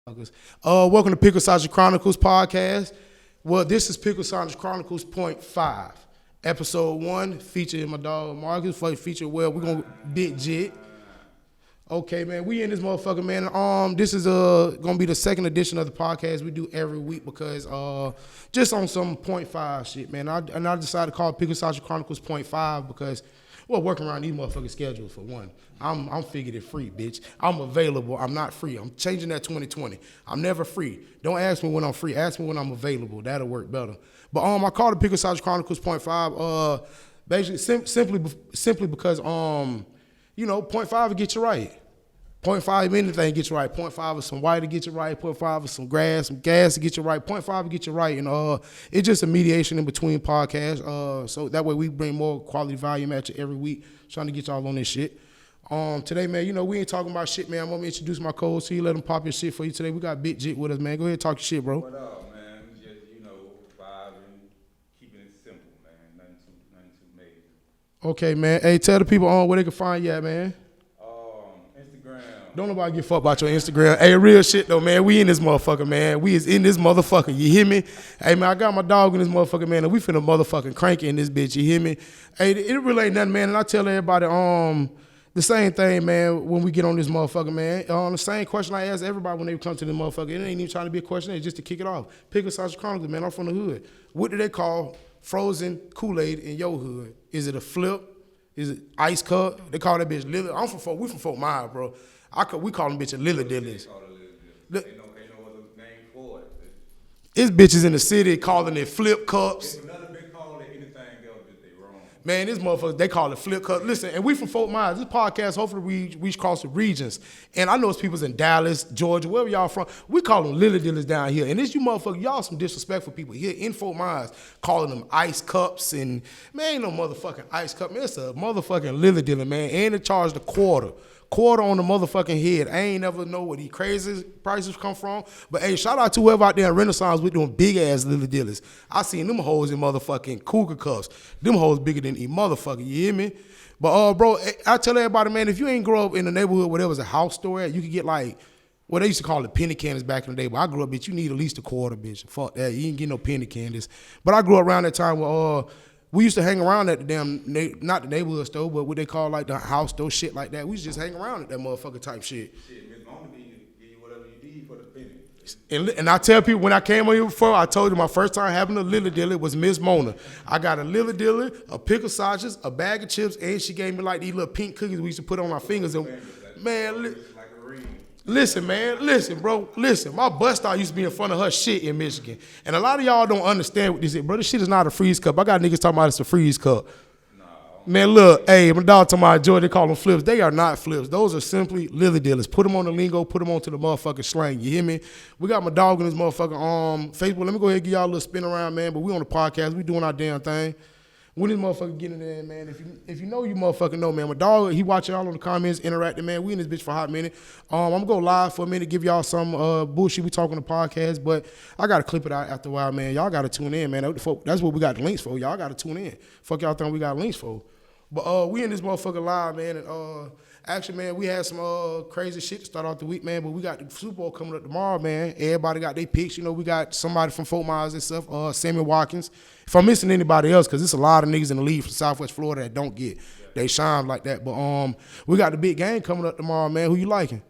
Welcome to Pickled Chronicles podcast. Well, this is Pickled Chronicles point 5. Episode 1, featuring my dog Marcus. Feature, we're going to Big Jit. Okay, man, we in this motherfucker, man. This is gonna be the second edition of the podcast we do every week because just on some point 5 shit, man. I decided to call it Pickled Chronicles point 5 because working around these motherfucking schedules for one. I'm figured it free, bitch. I'm available. I'm not free. I'm changing that 2020. I'm never free. Don't ask me when I'm free. Ask me when I'm available. That'll work better. But I called it Pickled Chronicles point 5. Basically simply because point 5 will get you right. Point 5 anything get you right. Point 5 is some white to get you right. Point 5 is some gas to get you right. Point 5 will get you right. And it's just a mediation in between podcasts. So that way we bring more quality volume at you every week, trying to get y'all on this shit. Today, man, we ain't talking about shit, man. I'm gonna introduce my co-host to you, let them pop your shit for you today. We got Big Jit with us, man. Go ahead and talk your shit, bro. What up, man? Just, vibing, keeping it simple, man. Nothing too major. Okay, man. Hey, tell the people where they can find you at, man. Instagram. Don't nobody give a fuck about your Instagram. Hey, real shit though, man. We in this motherfucker, man. We is in this motherfucker. You hear me? Hey, man, I got my dog in this motherfucker, man, and we finna motherfucking crank in this bitch. You hear me? Hey, it really ain't nothing, man. And I tell everybody, the same thing, man, when we get on this motherfucker, man. The same question I ask everybody when they come to this motherfucker. It ain't even trying to be a question. It's just to kick it off. Pickled Chronicles, man. I'm from the hood. What do they call frozen Kool-Aid in your hood? Is it a flip? Is it ice cup? They call that bitch Lily. We from Fort Myers, bro. We call them bitches Lily Dillies. Ain't no other name for it. It's bitches in the city calling it flip cups. If another big call it anything else, they wrong. Man, this motherfucker, they call it flip cup. Listen, and we from Fort Myers. This podcast, hopefully we reach across the regions. And I know it's people's in Dallas, Georgia, wherever y'all from. We call them Lily Dillies down here. And this you motherfucker, y'all some disrespectful people here in Fort Myers calling them ice cups. And man, ain't no motherfucking ice cup. Man, it's a motherfucking Lily Dilly, man. And it charged a quarter on the motherfucking head. I ain't never know where these crazy prices come from. But hey, shout out to whoever out there in Renaissance with doing big ass Lily Dillies. I seen them hoes in motherfucking cougar cups. Them hoes bigger than a motherfucker, you hear me? But bro, I tell everybody, man, if you ain't grow up in the neighborhood where there was a house store at, you could get like, well, they used to call it penny candies back in the day, but I grew up, bitch, you need at least a quarter, bitch. Fuck that, you ain't get no penny candies. But I grew up around that time where we used to hang around at the damn, not the neighborhood store, but what they call like the house store, shit like that. We used to just hang around at that motherfucker type shit. Shit, Miss Mona give you whatever you need for the penny. And I tell people, when I came on here before, I told you my first time having a Lily Dilly was Miss Mona. I got a Lily Dilly, a pickle sausage, a bag of chips, and she gave me like these little pink cookies we used to put on our fingers. And man, listen, bro. My bus stop used to be in front of her shit in Michigan. And a lot of y'all don't understand what this is. Bro, this shit is not a freeze cup. I got niggas talking about it's a freeze cup. No. Man, look, hey, my dog talking about Georgia, they call them flips. They are not flips. Those are simply Lily Dillies. Put them on the lingo, put them onto the motherfucking slang. You hear me? We got my dog in this motherfucker Facebook. Let me go ahead and give y'all a little spin around, man. But we on the podcast. We doing our damn thing. When this motherfucker get in there, man, if you know, you motherfucking know, man. My dog, he watching all on the comments, interacting, man. We in this bitch for a hot minute. I'm going to go live for a minute, give y'all some bullshit we talking on the podcast, but I got to clip it out after a while, man. Y'all got to tune in, man. That's what we got the links for. Y'all got to tune in. Fuck y'all think we got links for. But we in this motherfucker live, man, and actually, man, we had some crazy shit to start off the week, man, but we got the Super Bowl coming up tomorrow, man. Everybody got their picks. We got somebody from Fort Myers and stuff, Sammy Watkins. If I'm missing anybody else, because there's a lot of niggas in the league from Southwest Florida that don't get. They shine like that. But we got the big game coming up tomorrow, man. Who you liking?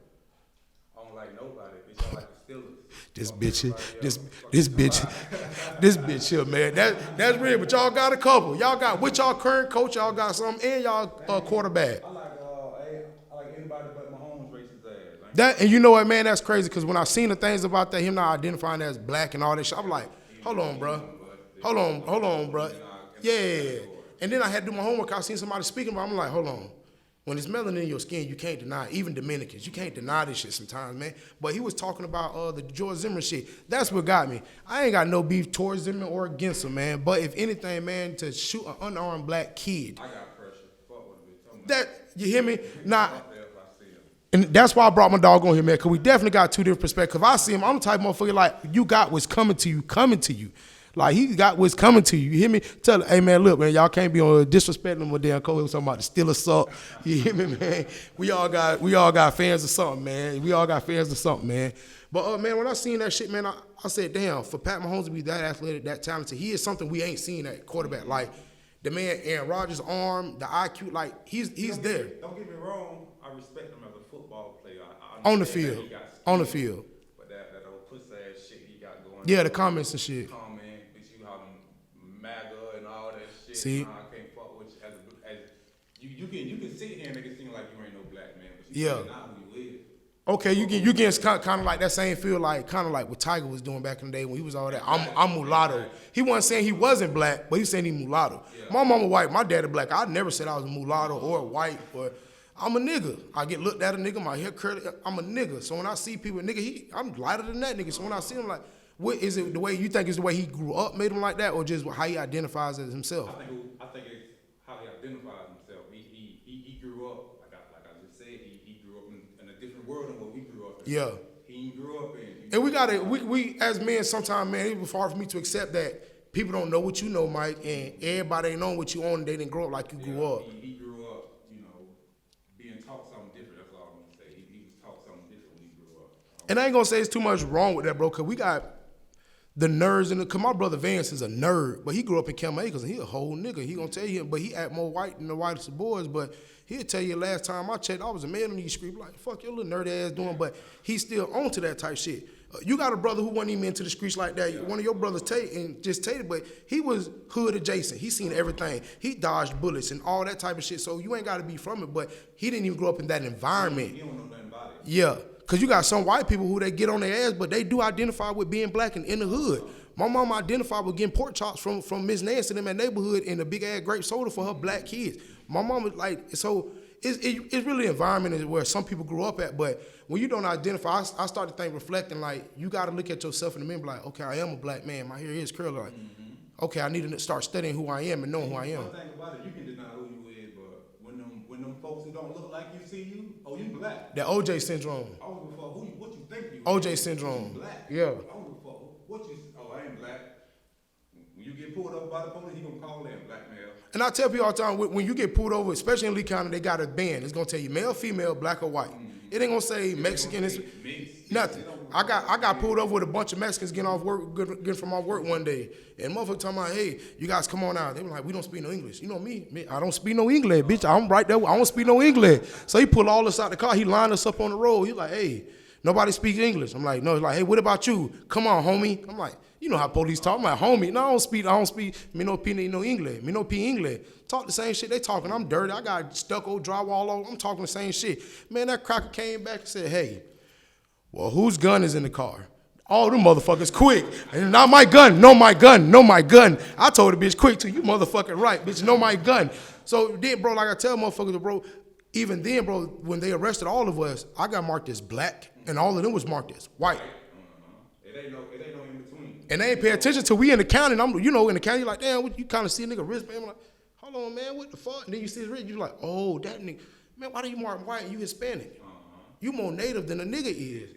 I don't like nobody. Bitch, I like the Steelers. This bitch here, man. That's real, but y'all got a couple. Y'all got, with y'all current coach, y'all got something, and y'all quarterback. I like anybody but Mahomes racist ass. That, and you know what, man, that's crazy, because when I seen the things about that, him not identifying as black and all that shit, I'm like, hold on, bro. Yeah. And then I had to do my homework. I seen somebody speaking about it. I'm like, hold on. When it's melanin in your skin, you can't deny it. Even Dominicans, you can't deny this shit sometimes, man. But he was talking about the George Zimmerman shit. That's what got me. I ain't got no beef towards Zimmerman or against him, man. But if anything, man, to shoot an unarmed black kid. I got pressure. Fuck with me. That, you hear me? Nah. And that's why I brought my dog on here, man, because we definitely got two different perspectives. If I see him, I'm the type of motherfucker like, you got what's coming to you. Like, he got what's coming to you. You hear me? Tell her, hey, man, look, man, y'all can't be on disrespecting with damn Cole. Talking about the steal a salt. You hear me, man? We all got fans of something, man. We all got fans of something, man. But, man, when I seen that shit, man, I said, damn, for Pat Mahomes to be that athletic, that talented, he is something we ain't seen at quarterback. Like, the man, Aaron Rodgers' arm, the IQ, like, he's there. Don't get me wrong. I respect him as a football player. On the field. On the field. But that old pussy ass shit he got going. Yeah, the comments and shit. Bitch, you hollering MAGA and all that shit. See? Nah, I can't fuck with you. As you can sit here and make it seem like you ain't no black man, but Yeah. really not who you is. Okay, you get kind of like that same feel, like kind of like what Tiger was doing back in the day when he was all that. I'm mulatto. He wasn't saying he wasn't black, but he saying he mulatto. Yeah. My mama white, my daddy black. I never said I was a mulatto or white, or I'm a nigga. I get looked at a nigga, my hair curly. I'm a nigga. So when I see people, nigga, I'm lighter than that nigga. So when I see him, like, what is it? The way you think is the way he grew up made him like that, or just how he identifies as himself? I think it's how he identifies himself. He grew up like I just said. He grew up in a different world than what we grew up in. Yeah. He grew up in. And we gotta we as men sometimes, man, it was hard for me to accept that people don't know what you know, Mike, and everybody ain't know what you own. They didn't grow up like you grew up. He grew up, being taught something different. That's all I'm gonna say. He was taught something different when he grew up. And I ain't gonna say it's too much wrong with that, bro, because we got the nerds in the. Cause my brother Vance is a nerd, but he grew up in Kelm Acres and he a whole nigga. He gonna tell you, but he act more white than the whitest of boys. But he'll tell you last time I checked, I was a man on these streets. Like, fuck your little nerd ass doing, but he's still on to that type shit. You got a brother who wasn't even into the streets like that. One of your brothers, Tate, and just Tate, but he was hood adjacent. He seen everything. He dodged bullets and all that type of shit. So you ain't got to be from it, but he didn't even grow up in that environment. He don't know nothing about it. Yeah, because you got some white people who they get on their ass, but they do identify with being black and in the hood. My mom identified with getting pork chops from Miss Nancy in that neighborhood and a big ass grape soda for her black kids. My mom was like, so it's really an environment where some people grew up at, but when you don't identify, I start to think, reflecting, like, you got to look at yourself in the mirror, like, okay, I am a black man. My hair is curly. Like, okay, I need to start studying who I am and knowing who I am. One thing about it, you can deny who you is, but when them folks who don't look like you see you, oh, you black. That OJ syndrome. I don't give a fuck what you think you OJ is. syndrome. You black. Yeah. I don't give a fuck what you. Oh, I ain't black. When you get pulled up by the police, he gonna call that black male. And I tell people all the time, when you get pulled over, especially in Lee County, they got a band. It's gonna tell you male, female, black or white. It ain't gonna say Mexican. It's nothing. I got pulled over with a bunch of Mexicans getting from off work one day, and motherfucker talking about, hey, you guys come on out. They were like, we don't speak no English. You know me, I don't speak no English, bitch. I'm right there. I don't speak no English. So he pulled all us out the car. He lined us up on the road. He's like, hey, nobody speaks English. I'm like, no. He's like, hey, what about you? Come on, homie. I'm like, you know how police talk. I'm like, homie. No, I don't speak. Me no P no English. Me no P English. Talk the same shit they talking. I'm dirty. I got stucco drywall on. I'm talking the same shit. Man, that cracker came back and said, hey, well, whose gun is in the car? All them motherfuckers quick. And not my gun. No, my gun. No, my gun. I told the bitch quick too. You motherfucking right, bitch. No, my gun. So then, bro, like I tell motherfuckers, bro, even then, bro, when they arrested all of us, I got marked as black, and all of them was marked as white. It ain't no in between. And they ain't pay attention till we in the county. And I'm, in the county, you're like, damn, you kind of see a nigga wristband. I'm like, hold on, man, what the fuck? And then you see his wrist, you're like, oh, that nigga, man, why do you mark white and you Hispanic? You more native than a nigga is.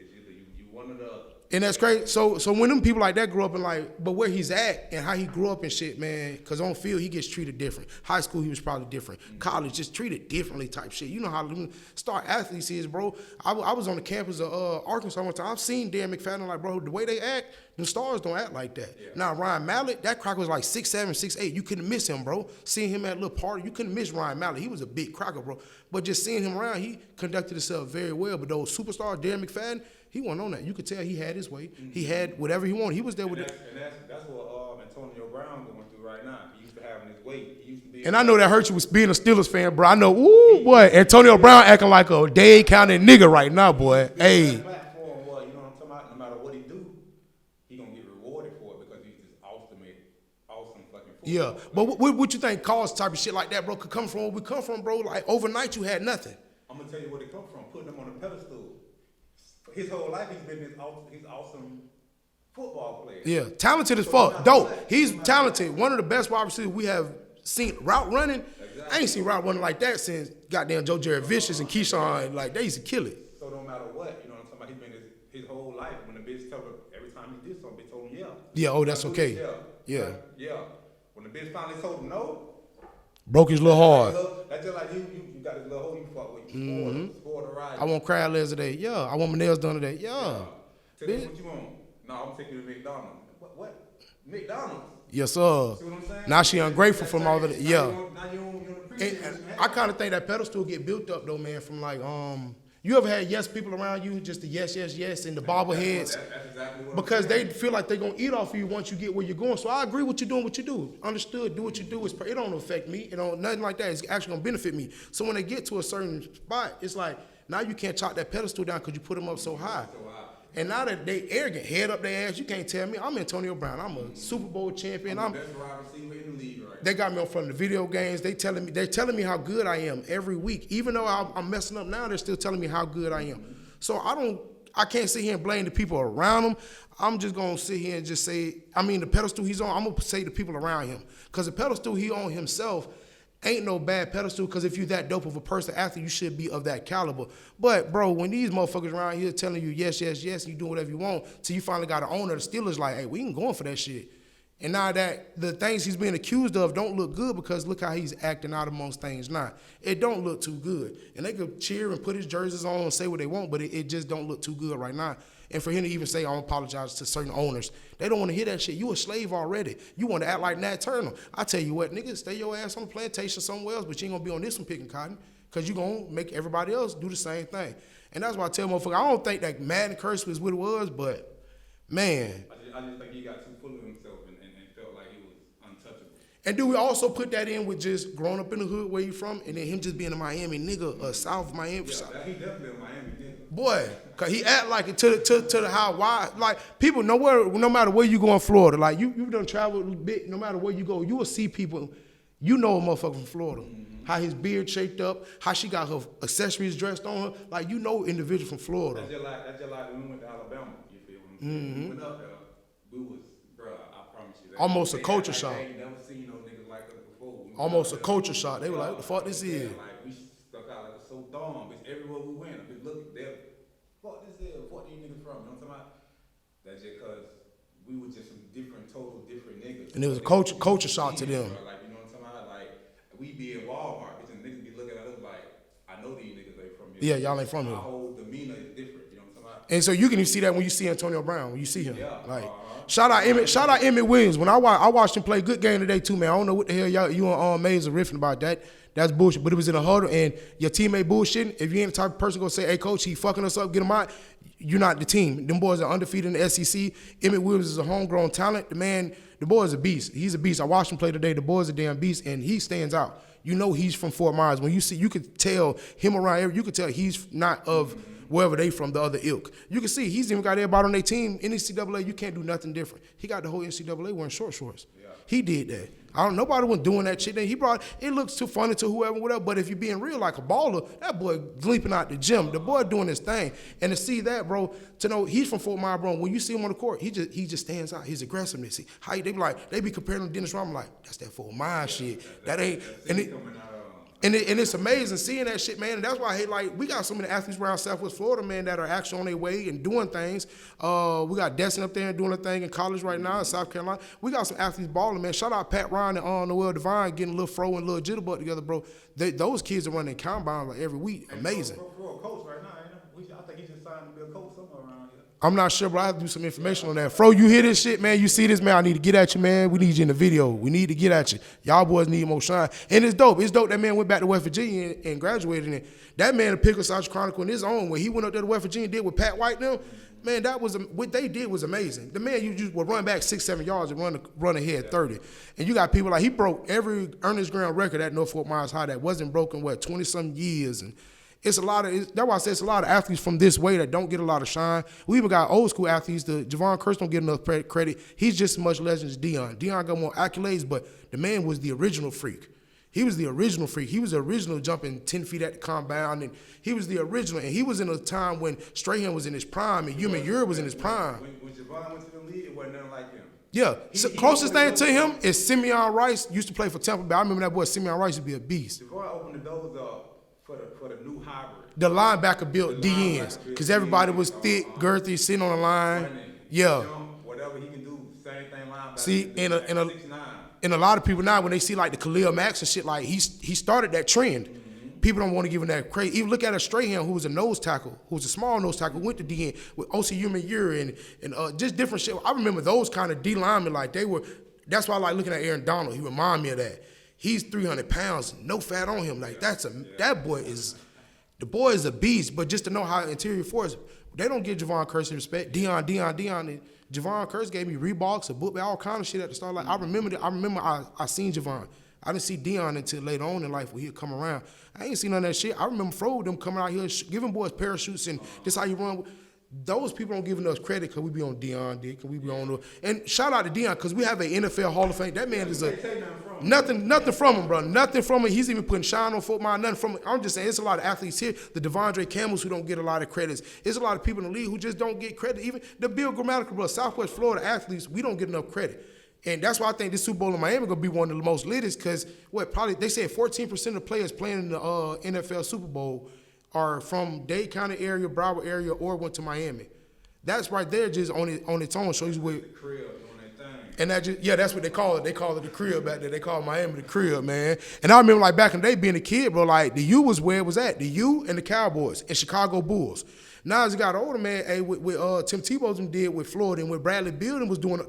You one of the other. And that's crazy. So when them people like that grew up and like, but where he's at and how he grew up and shit, man, because on field he gets treated different. High school he was probably different. College just treated differently type shit. You know how star athletes is, bro. I was on the campus of Arkansas one time. I've seen Dan McFadden, like, bro, the way they act, the stars don't act like that. Yeah. Now Ryan Mallett, that cracker was like 6'7", 6'8". You couldn't miss him, bro. Seeing him at a little party, you couldn't miss Ryan Mallett. He was a big cracker, bro. But just seeing him around, he conducted himself very well. But those superstars, Dan McFadden, he wasn't on that. You could tell he had his way. He had whatever he wanted. He was there with it. And that's what Antonio Brown going through right now. He used to have his way. He used to be. And I know that hurt you with being a Steelers fan, bro. I know, ooh, boy, Antonio Brown acting like a Dade County nigga right now, boy. Hey. Platform, boy, you know what I'm talking about? No matter what he do, he gonna get rewarded for it because he's just awesome fucking football. Yeah, but what you think caused type of shit like that, bro, could come from where we come from, bro? Like overnight you had nothing. I'm gonna tell you where it come from. Putting him on a pedestal. His whole life he's been his awesome football player. Yeah, talented as fuck. Dope. He's talented. One of the best wide receivers we have seen. Route running, exactly. I ain't seen route running like that since goddamn Joe Jared Vicious and Keyshawn. Like, they used to kill it. So no matter what, you know what I'm talking about, he's been his whole life. When the bitch tell him, every time he did something, they told him, yeah. Yeah, oh, that's okay. Yeah. Yeah. Yeah. When the bitch finally told him no, broke his little heart. That's just like you got this little hole you fuck with. You spoiled the ride. I want crab legs today. Yeah. I want my nails done today. Yeah. Tell me what you want. No, I'm taking you to McDonald's. What? McDonald's? Yes, sir. See what I'm saying? Now she ungrateful from all of that. Yeah. Now you don't appreciate And it. I kind of think that pedestal get built up though, man. From like, you ever had yes people around you, just the yes, and the bobbleheads? That's exactly what Because they feel like they're gonna eat off of you once you get where you're going. So I agree with you doing what you do. Understood. Do what you do. It don't affect me. It don't nothing like that. It's actually gonna benefit me. So when they get to a certain spot, it's like now you can't chop that pedestal down because you put them up so high. And now that they arrogant, head up their ass, you can't tell me. I'm Antonio Brown. I'm a Super Bowl champion. I'm the best wide receiver in the league, right? They got me on front of the video games. They're telling me how good I am every week. Even though I'm messing up now, they're still telling me how good I am. So I can't sit here and blame the people around him. I'm just gonna sit here and just say, the pedestal he's on, I'm gonna say the people around him. Because the pedestal he on himself ain't no bad pedestal, because if you're that dope of a person after, you should be of that caliber. But bro, when these motherfuckers around here telling you yes, you do whatever you want, till you finally got an owner, the Steelers like, hey, we ain't going for that shit. And now that the things he's being accused of don't look good, because look how he's acting out amongst things now. It don't look too good. And they could cheer and put his jerseys on and say what they want, but it just don't look too good right now. And for him to even say, I apologize to certain owners, they don't want to hear that shit. You a slave already. You want to act like Nat Turner. I tell you what, nigga, stay your ass on the plantation somewhere else, but you ain't going to be on this one picking cotton, because you going to make everybody else do the same thing. And that's why I tell motherfuckers, I don't think that Madden curse was what it was, but, man. I just think he got too full of himself and felt like he was untouchable. And do we also put that in with just growing up in the hood where you from, and then him just being a Miami nigga, South Miami? Yeah, he definitely a Miami nigga. Boy, cause he act like it to the how why, like people no matter where you go in Florida, like you done traveled a bit, no matter where you go, you will see people, you know a motherfucker from Florida. How his beard shaped up, how she got her accessories dressed on her, like you know individual from Florida. That's just like when we went to Alabama, you feel what I'm saying? We went up there, we was, bro, I promise you that. Almost a culture shock. They ain't never seen no niggas like us before. Almost a culture shock. They were like, what the fuck this is? Like we stuck out like a so dumb, bitch. Everywhere we went, I look there. Fuck this is, fuck these niggas from, you know what I'm talking about? That's just cause we were just some total different niggas. And it was a culture shock to them. Like, you know what I'm talking about? Like, we be in Walmart, bitch, and niggas be looking at us like, I know these niggas ain't from here. Yeah, y'all ain't from here. Our whole demeanor is different, you know what I'm talking about? And so you can even see that when you see Antonio Brown, when you see him. Yeah. Like, shout out Emmett Williams. When I watched him play, good game today too, man. I don't know what the hell you and Mays are riffing about that. That's bullshit. But it was in a huddle, and your teammate bullshitting. If you ain't the type of person gonna say, hey, coach, he fucking us up, get him out, you're not the team. Them boys are undefeated in the SEC. Emmett Williams is a homegrown talent. The boy is a beast. He's a beast. I watched him play today. The boy's a damn beast, and he stands out. You know he's from Fort Myers. When you could tell him around here, you could tell he's not of wherever they from, the other ilk. You can see he's even got everybody on their team. NCAA, you can't do nothing different. He got the whole NCAA wearing short shorts. Yeah. He did that. Nobody was doing that shit. Then it looks too funny to whoever, whatever. But if you're being real like a baller, that boy leaping out the gym, the boy doing his thing. And to see that, bro, to know he's from Fort Myers, bro. When you see him on the court, he just stands out. His aggressiveness. They be comparing him to Dennis Rodman, like that's that Fort Myers shit. That ain't. And it's amazing seeing that shit, man. And that's why I hate, like, we got so many athletes around Southwest Florida, man, that are actually on their way and doing things. We got Destin up there doing a thing in college right now in South Carolina. We got some athletes balling, man. Shout out Pat Ryan and Noel Devine getting a little fro and a little jitterbug together, bro. Those kids are running combine like every week. Amazing. For a coach right now, I think he just signed to be a coach somewhere around here. I'm not sure, but I have to do some information on that. Fro, you hear this shit, man? You see this, man? I need to get at you, man. We need you in the video. We need to get at you. Y'all boys need more shine. And it's dope. It's dope that man went back to West Virginia and graduated. And that man, the Pickled Chronicle in his own, when he went up there to West Virginia and did with Pat White them, man, what they did was amazing. The man, you just would run back 6-7 yards and run ahead 30. And you got people like, he broke every Ernest Ground record at North Fort Myers High that wasn't broken, 20-some years. And it's a lot of, that's why I say it's a lot of athletes from this way that don't get a lot of shine. We even got old school athletes. Javon Curse don't get enough credit. He's just as much legend as Deion. Deion got more accolades, but the man was the original freak. He was the original freak. He was the original jumping 10 feet at the combine, and he was the original. And he was in a time when Strahan was in his prime and Human Ure was in his prime. When Javon went to the league, it wasn't nothing like him. Yeah, closest thing to him is Simeon Rice. Used to play for Tampa Bay. I remember that boy Simeon Rice used to be a beast. Javon opened the doors up for the new hybrid. The linebacker built DNs because everybody was thick, girthy, sitting on the line. Running, yeah. Jump, whatever he can do, same thing linebacker. See, back 6'9". and a lot of people now when they see like the Khalil Max and shit, like he started that trend. People don't want to give him that credit. Even look at a Strahan, who was a nose tackle, who was a small nose tackle, went to DN with OC Umayur and just different shit. I remember those kind of D linemen, like they were. That's why I like looking at Aaron Donald. He remind me of that. He's 300 pounds, no fat on him. Like that boy is, the boy is a beast. But just to know how interior force, they don't give Javon Curse respect. Dion. And Javon Curse gave me Reeboks, a book bag, all kind of shit at the start. Like I remember I seen Javon. I didn't see Dion until later on in life when he'd come around. I ain't seen none of that shit. I remember Fro them coming out here giving boys parachutes and this how you run. Those people don't give us credit because we be on Dion, Dick, and we be on the. And shout out to Dion because we have an NFL Hall of Fame. That man is nothing from him, bro. Nothing from him. He's even putting shine on football. Nothing from him. I'm just saying, it's a lot of athletes here. The Devondre Campbells who don't get a lot of credits. There's a lot of people in the league who just don't get credit. Even the Bill Grammatical, bro. Southwest Florida athletes, we don't get enough credit. And that's why I think this Super Bowl in Miami gonna be one of the most latest because probably they said 14% of the players playing in the NFL Super Bowl are from Dade County area, Broward area, or went to Miami. That's right there just on its own shows you what. And that's what they call it. They call it the crib back there. They call Miami the crib, man. And I remember like back in the day being a kid, bro, like the U was where it was at. The U and the Cowboys and Chicago Bulls. Now as he got older, man, hey, with Tim Tebow's did with Florida and what Bradley Beal was doing,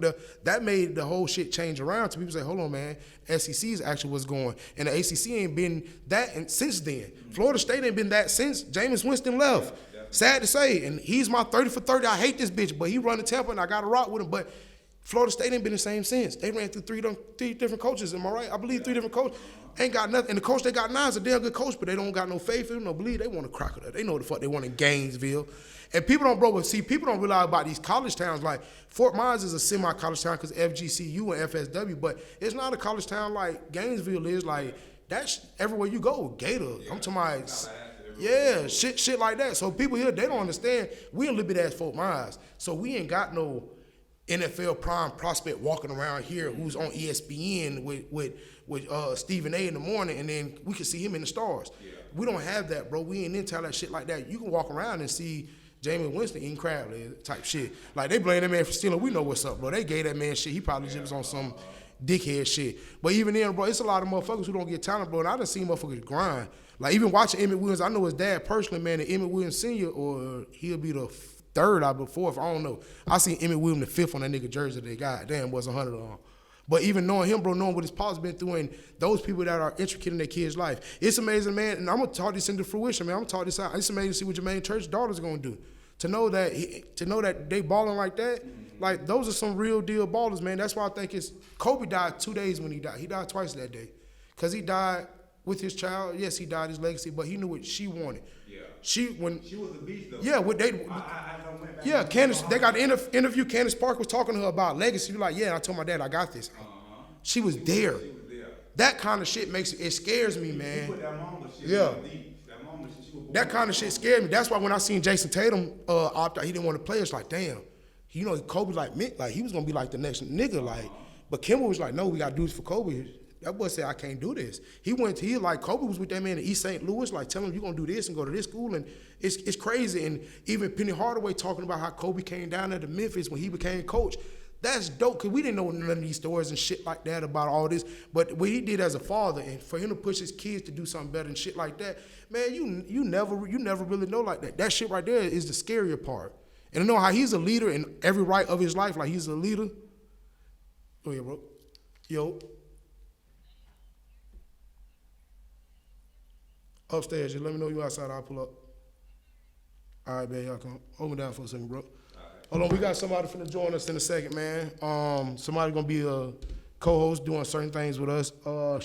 that made the whole shit change around to people say, hold on, man, SEC is actually what's going. And the ACC ain't been that since then. Florida State ain't been that since Jameis Winston left. Sad to say. And he's my 30 for 30. I hate this bitch, but he run the Tampa and I got to rock with him. But Florida State ain't been the same since. They ran through three different coaches, am I right? I believe 3 different coaches. Ain't got nothing. And the coach they got now is a damn good coach, but they don't got no faith in him, no believe. They want to crack it up. They know what the fuck they want in Gainesville. And people don't realize about these college towns. Like Fort Myers is a semi-college town because FGCU and FSW, but it's not a college town like Gainesville is. Like that's everywhere you go. Gator. I'm talking about. Yeah, shit like that. So people here, they don't understand. We a little bit ass Fort Myers. So we ain't got no NFL prime prospect walking around here who's on ESPN with Stephen A in the morning, and then we can see him in the stars. Yeah. We don't have that, bro. We ain't into that shit like that. You can walk around and see Jameis Winston eating crab leg type shit. Like they blame that man for stealing. We know what's up, bro. They gave that man shit. He probably just was on some dickhead shit. But even then, bro, it's a lot of motherfuckers who don't get talent, bro. And I done seen motherfuckers grind. Like even watching Emmett Williams, I know his dad personally, man, and Emmett Williams Sr. or he'll be the third or the fourth, I don't know. I seen Emmett Williams the fifth on that nigga jersey they got. Damn, was 100 on. But even knowing him, bro, knowing what his pop's been through and those people that are intricate in their kids' life, it's amazing, man. And I'm gonna talk this into fruition, man. I'm gonna talk this out. It's amazing to see what Jermaine Church's daughter's gonna do. To know that they balling like that, like those are some real deal ballers, man. That's why I think Kobe died 2 days when he died. He died twice that day, cause he died with his child. Yes, he died his legacy, but he knew what she wanted. Yeah. She was a beast though. Yeah, what they. Yeah, Candace. They got the interview. Candace Parker was talking to her about legacy. She was like, yeah, I told my dad I got this. She was there. That kind of shit it scares me, man. Yeah. That kind of shit scared me. That's why when I seen Jason Tatum opt out, he didn't want to play. It's like, damn. You know, Kobe like he was gonna be like the next nigga. Like, but Kimber was like, no, we gotta do this for Kobe. That boy said, I can't do this. He like Kobe was with that man in East St. Louis, like telling him you're gonna do this and go to this school, and it's crazy. And even Penny Hardaway talking about how Kobe came down there to Memphis when he became coach. That's dope, because we didn't know none of these stories and shit like that about all this. But what he did as a father, and for him to push his kids to do something better and shit like that, man, you never really know like that. That shit right there is the scarier part. And to know how he's a leader in every right of his life, like he's a leader. Go ahead, bro. Yo. Upstairs, just let me know you outside, I'll pull up. All right, man, y'all come. Hold me down for a second, bro. Hold on, we got somebody finna join us in a second, man. Somebody gonna be a co-host doing certain things with us.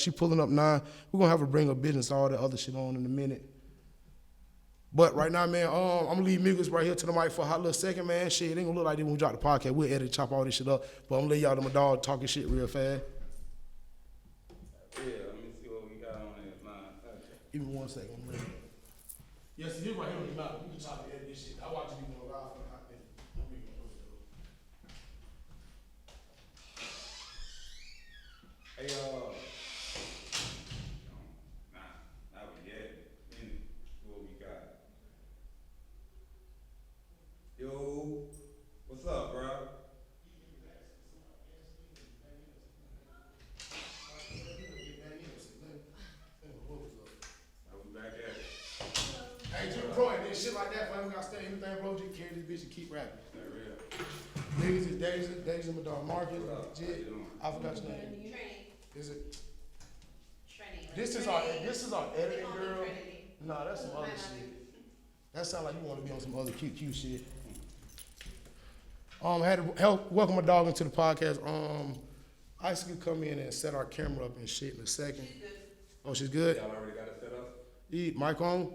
She pulling up now. We're gonna have her bring her business, all that other shit on in a minute. But right now, man, I'm gonna leave Migos right here to the mic for a hot little second, man. Shit, it ain't gonna look like this when we drop the podcast. We'll edit and chop all this shit up. But I'm gonna let y'all to my dog talking shit real fast. Yeah, let me see what we got on there. Give me 1 second. Yes, it is right here on the mouth. We can chop and edit this shit. I watch you be going live for a hot minute. Hey, not yet. What we got? Yo, what's up, bro? bro, and then shit like that, if I got to stay anything, bro, just carry this bitch and keep rapping. That real. Niggas is Daisy, my dog Marcus, Jit. I forgot your name. Trinity. Is it? Trinity. This is our editing girl. Nah, that's some other shit. That sound like you want to be on some other cute shit. Had to help welcome my dog into the podcast. Ice could come in and set our camera up and shit in a second. She's good. Oh, she's good. Y'all already got it set up? Mic on.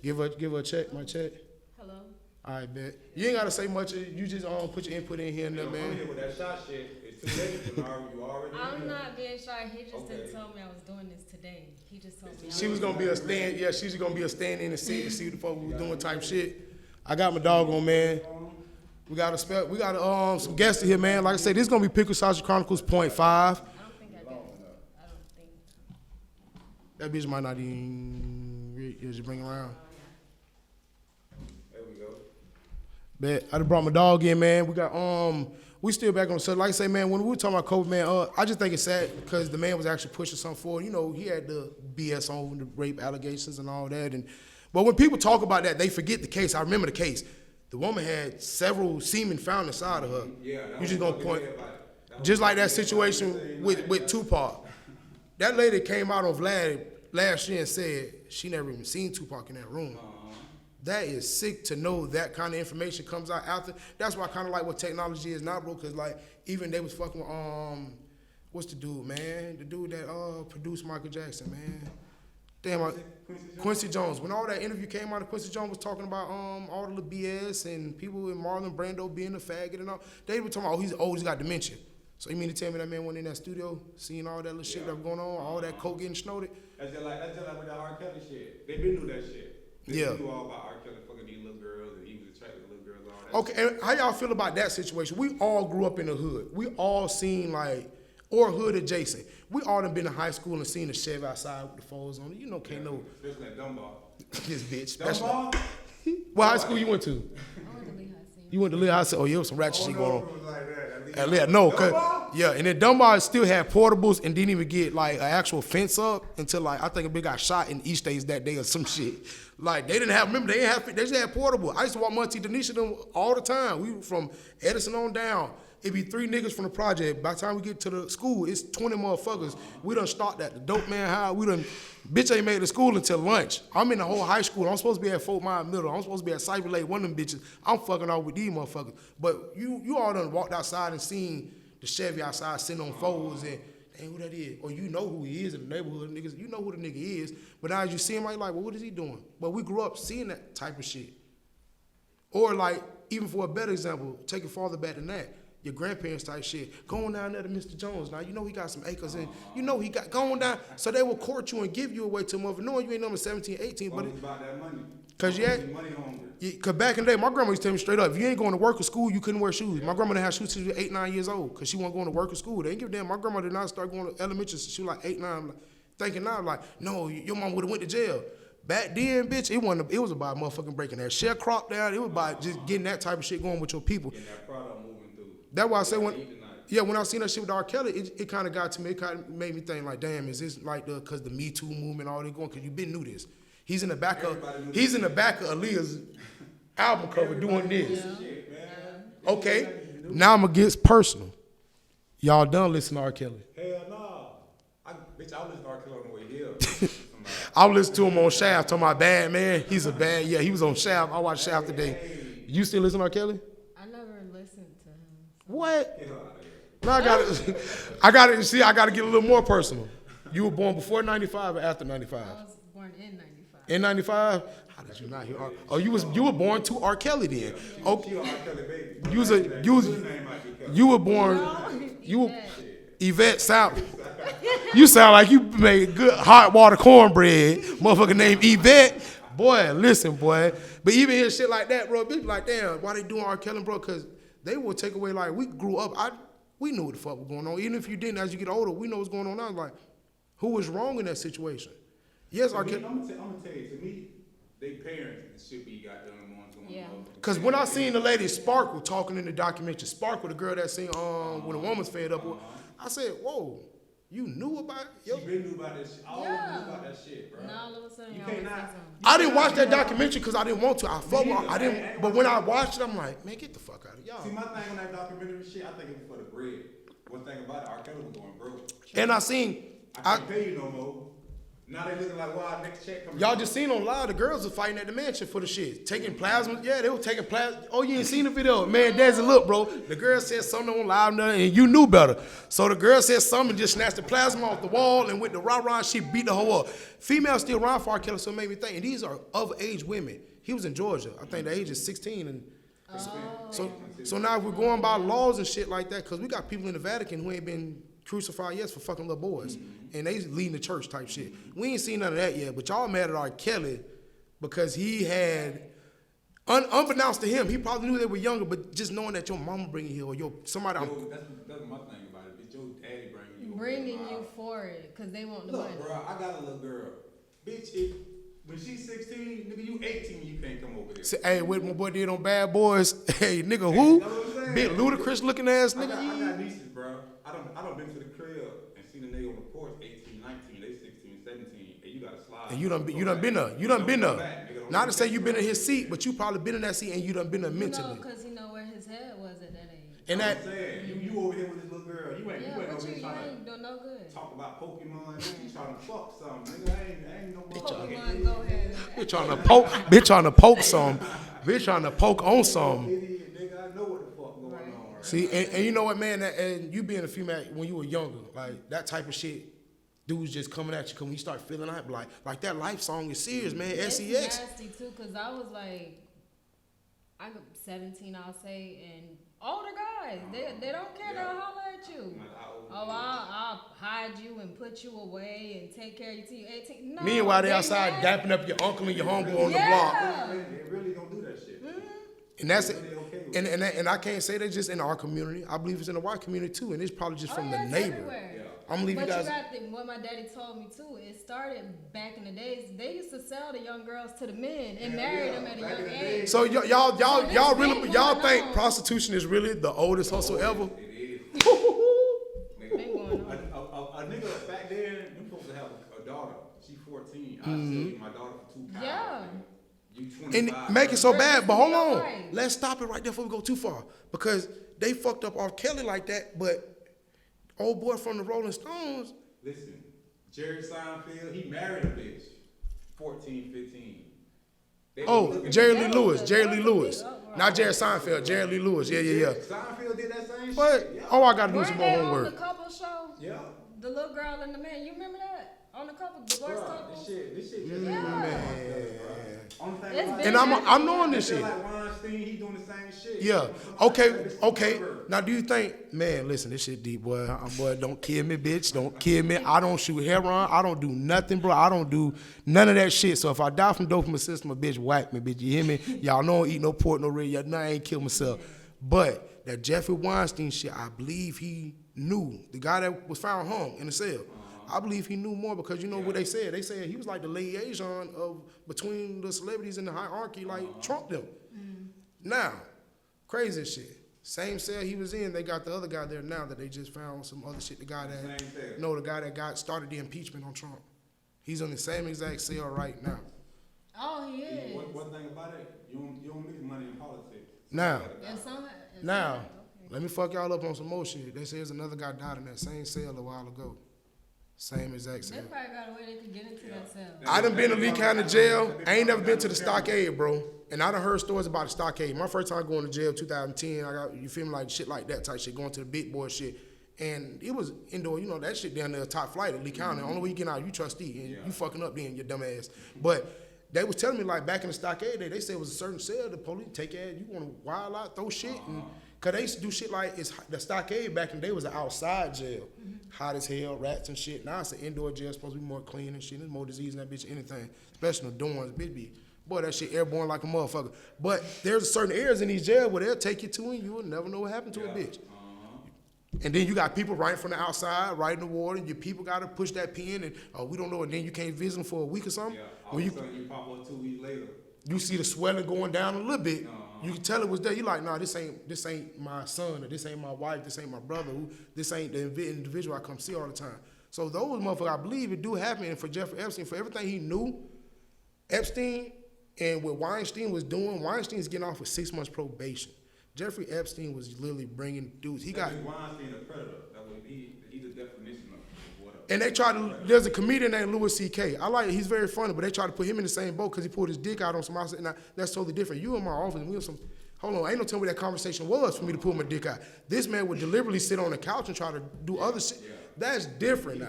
Give her a check. My check. Hello. All right, bet. You ain't gotta say much. You just put your input in here and there, Come man. here with that shot shit. It's too late. You already. I'm not being shy. He just Okay. didn't tell me I was doing this today. He just told me. She was gonna be a stand. Yeah, she's gonna be a stand in the seat to see what the fuck we was doing type shit. I got my dog on, man. We got some guests here, man. Like I said, this is gonna be Pickled Sausage Chronicles .5. I don't think I did. I don't think. That bitch might not even just bring around. There we go. Bet I just brought my dog in, man. We still back on the subject. Like I say, man, when we were talking about COVID, man, I just think it's sad because the man was actually pushing something forward. You know, he had the BS on the rape allegations and all that. But when people talk about that, they forget the case. I remember the case. The woman had several semen found inside of her. Yeah. You just gonna point, just like that situation with Tupac. That lady came out on Vlad last year and said she never even seen Tupac in that room. That is sick to know that kind of information comes out after. That's why I kind of like what technology is now, bro. Cause like even they was fucking with, what's the dude, man? The dude that produced Michael Jackson, man. Damn, Quincy Jones. When all that interview came out, Quincy Jones was talking about all the little BS and people with Marlon Brando being a faggot and all. They were talking about, oh, he's old, he's got dementia. So you mean to tell me that man went in that studio, seeing all that little shit that was going on, all that coke getting snorted? That's just like with that R. Kelly shit. They been knew that shit. They knew all about R. Kelly fucking these little girls and he was attracted to little girls and all that. Okay, and how y'all feel about that situation? We all grew up in the hood. We all seen or hood adjacent. We all done been in high school and seen the Chevy outside with the foes on it. You know, can't know. Especially that Dunbar. This bitch. Dunbar? What high school you went to? I went to Lehigh City. You went to Lehigh City. Oh, yeah, was some ratchet shit going on. It was like that. At Lehigh, no, yeah, and then Dunbar still had portables and didn't even get like an actual fence up until like I think a big got shot in East Days that day or some shit. Like they didn't have, remember they just had portable. I used to walk Monty Denisha them all the time. We were from Edison on down. It'd be 3 niggas from the project. By the time we get to the school, it's 20 motherfuckers. We done start that. The dope man high, bitch ain't made it to school until lunch. I'm in the whole high school. I'm supposed to be at 4 Mile Middle. I'm supposed to be at Cyber Lake, one of them bitches. I'm fucking off with these motherfuckers. But you all done walked outside and seen the Chevy outside sitting on foes and ain't who that is. Or you know who he is in the neighborhood, niggas. You know who the nigga is. But now as you see him, like, well, what is he doing? But we grew up seeing that type of shit. Or like, even for a better example, take it farther back than that. Your grandparents type shit. Going down there to Mr. Jones. Now, you know he got some acres and you know he got going down. So they will court you and give you away to a mother, knowing you ain't number 17, 18. But it's about that money. Cause you had, money hungry. Cause back in the day, my grandma used to tell me straight up, if you ain't going to work or school, you couldn't wear shoes. My grandma didn't have shoes since she was 8, 9 years old, cause she wasn't going to work or school. They didn't give a damn. My grandma did not start going to elementary since she was like 8, 9. Like, thinking now, like, no, your mom would have went to jail. Back then, bitch, it was about motherfucking breaking that sharecrop down. It was about just getting that type of shit going with your people. Getting that product moving through. That's why I say when I seen that shit with R. Kelly, it kind of got to me. It kind of made me think like, damn, is this like because the Me Too movement, all they going? Because you been knew this. He's in the back of Aaliyah's album cover doing this. Okay, now I'm gonna get personal. Y'all done listen to R. Kelly? Hell no. I listen to R. Kelly on the way here. I listened to him on Shaft. Talking about bad man. He's a bad. Yeah, he was on Shaft. I watched Shaft today. You still listen to R. Kelly? I never listened to him. What? Now I got to see. I got to get a little more personal. You were born before 95 or after 95? I was born in 95. In 95? How did you not hear R? Oh, you were born to R. Kelly then. Okay. You were born. Yvette sound. You sound like you made good hot water cornbread. Motherfucker named Yvette. Boy, listen, boy. But even hear shit like that, bro, bitch, like, damn, why they doing R. Kelly, bro? Because they will take away, like, we grew up. We knew what the fuck was going on. Even if you didn't, as you get older, we know what's going on now. Like, who was wrong in that situation? Yes, R. Kelly. I'm gonna tell you, to me, they parents should be goddamn ones going on. Because when I seen the lady Sparkle talking in the documentary, Sparkle, the girl that seen when a woman's fed up, I said, whoa. You knew about it? She been knew about that shit. All of them knew about that shit, bro. Now all of a sudden, You y'all can't wanna say not- something. I didn't watch that documentary because I didn't want to. I fuck with, I neither. I didn't. ain't But watch when it. I watched it, I'm like, man, get the fuck out of y'all. See, my thing on that documentary shit, I think it was for the bread. One thing about it, R. Kelly was going broke. And I seen, I can't pay you no more. Now they looking like, wow, next check coming. y'all just seen on live, the girls was fighting at the mansion for the shit. Taking plasma. Yeah, they were taking plasma. Oh, you ain't seen the video? Man, there's a look, bro. The girl said something on live and you knew better. So the girl said something, just snatched the plasma off the wall and with the rah-rah, she beat the hoe up. Females still around for R. Kelly, so it made me think. And these are of age women. He was in Georgia. I think the age is 16. And so now we're going by laws and shit like that because we got people in the Vatican who ain't been crucified yet for fucking little boys. And they leading the church type shit. We ain't seen none of that yet, but y'all mad at R. Kelly because he had, unbeknownst to him, he probably knew they were younger, but just knowing that your mama bringing you or your somebody. Yo, that's my thing about it. Bitch, your daddy bringing you. Bringing you for it, because they want the money. Look, bro, I got a little girl. Bitch, when she's 16, nigga, you 18, you can't come over here. Say, hey, what my boy did on Bad Boys? Hey, nigga, who? You know what I'm saying? Big ludicrous looking ass I nigga. got nieces, bro. I done been to the crib and seen a nigga on the porch, 18, 19, they 16, 17, and you gotta slide. And you done been there. You done been there. Not to say you been in his seat, but you probably been in that seat and you done been there You mentally. know, because he know where his head was at that age. And that, I'm saying, you over here with this little girl, you ain't Yeah, over but here you trying ain't doing no good. to talk about Pokemon, nigga, you trying to fuck something, nigga, I ain't no Pokemon, go ahead. bitch trying to poke, bitch trying to poke some, bitch trying to poke on some. Idiot, nigga, I know what the fuck going on. Right? See, and you know what, man, and you being a female when you were younger, like that type of shit, dudes just coming at you because when you start feeling out, like that life song is serious, man. It's SEX. nasty too, because I was like, I'm 17, I'll say, and older guys, they don't care, they'll holler at you. Oh, I'll hide you and put you away and take care of you till you 18. No, Meanwhile, they outside mad. dapping up your uncle and your homeboy on the block. Yeah. They really don't do that shit. And that's it. And I can't say that just in our community. I believe it's in the white community too, and it's probably just from the it's neighbor. everywhere. I'm gonna leave But you guys. what my daddy told me too, it started back in the days. They used to sell the young girls to the men and marry them at a Back in young the day. age. So y'all this really been y'all going think on. prostitution is really the oldest hustle ever? It is. Been going on. A nigga back then, you supposed to have a daughter. She 14. I sell you my daughter for £2. Yeah. You And 25. make it so bad, but hold on. Right. Let's stop it right there before we go too far. Because they fucked up R. Kelly like that, but old boy from the Rolling Stones, Listen, Jerry Seinfeld, he married a bitch. 14, 15. They oh, was looking- Jerry Lee That Lewis, was Jerry a Lee big Lewis. uproar. Not Jerry Seinfeld, Jerry Lee Lewis. Yeah. Seinfeld did that same But shit. Yeah. all I gotta do is Weren't some more they on the homework. couple show? Yeah. The little girl and the man. You remember that? On the couple, divorce Bruh, couple? this shit just Yeah. Only thing It's about been And I'm knowing this I feel shit. like Weinstein, he doing the same shit. Yeah. Like, Okay. Now, do you think, man? Listen, this shit deep, boy. Boy, don't kill me, bitch. Don't kill me. I don't shoot heroin. I don't do nothing, bro. I don't do none of that shit. So if I die from dopamine system, a bitch whack me, bitch. You hear me? Y'all know I don't eat no pork, no rib. Y'all know I ain't kill myself. But that Jeffrey Weinstein shit, I believe he knew. The guy that was found hung in the cell. I believe he knew more because you know what they said. They said he was like the liaison of between the celebrities in the hierarchy, like Trump them. Now, crazy shit. Same cell he was in, they got the other guy there now that they just found some other shit. The guy Same cell. the guy that got started the impeachment on Trump. He's on the same exact cell right now. Oh, he is. One thing about it, you don't make money in politics. Now, If now, okay. let me fuck y'all up on some more shit. They say there's another guy died in that same cell a while ago. Same exact They cell. probably got a way they could get into that cell. I done been to Lee County Jail. I ain't never been to the stockade, bro. And I done heard stories about the stockade. My first time going to jail, 2010, I got, you feel me, like shit like that type shit, going to the big boy shit. And it was indoor, you know, that shit down there, top flight at Lee County. Only way you get out, you trustee. And you fucking up then, you dumb ass. But they was telling me, like, back in the stockade, they said it was a certain cell, the police take it, you want to wild out, throw shit. And, Cause they used to do shit like the stockade back in the day was an outside jail, hot as hell, rats and shit. Now it's an indoor jail, supposed to be more clean and shit. There's more disease in that bitch, anything, especially in the dorms. Bitch be, boy, that shit airborne like a motherfucker. But there's certain areas in these jails where they'll take you to and you will never know what happened to a bitch. And then you got people right from the outside, right in the water. Your people got to push that pin, and we don't know. And then you can't visit them for a week or something. Yeah, all of a sudden you pop up 2 weeks later. You see the swelling going down a little bit. You can tell it was there. You like, nah, this ain't my son, or this ain't my wife, this ain't my brother, this ain't the individual I come see all the time. So those motherfuckers, I believe it do happen. And for Jeffrey Epstein, for everything he knew, Epstein and what Weinstein was doing, Weinstein's getting off with 6 months probation. Jeffrey Epstein was literally bringing dudes. He got Weinstein a predator. That was he's the definition of what. And they tried to. There's a comedian named Louis C.K. I like it. He's very funny, but they tried to put him in the same boat because he pulled his dick out on somebody. I said, nah, that's totally different. You in my office, and we have some. Hold on, ain't no telling me that conversation was for me to pull my dick out. This man would deliberately sit on the couch and try to do other shit. Yeah. That's different.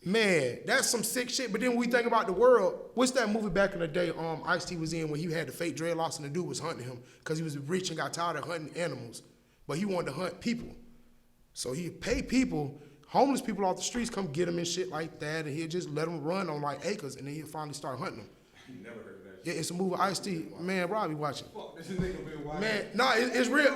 Man, that's some sick shit. But then when we think about the world, what's that movie back in the day Ice-T was in when he had the fake dreadlocks and the dude was hunting him because he was rich and got tired of hunting animals. But he wanted to hunt people. So he paid people, homeless people off the streets, come get him and shit like that, and he'll just let them run on like acres, and then he'll finally start hunting them. You never heard that shit. Yeah, it's a movie Ice-T. Man, Robbie watching. Fuck, this nigga been watching. Man, nah, it's real.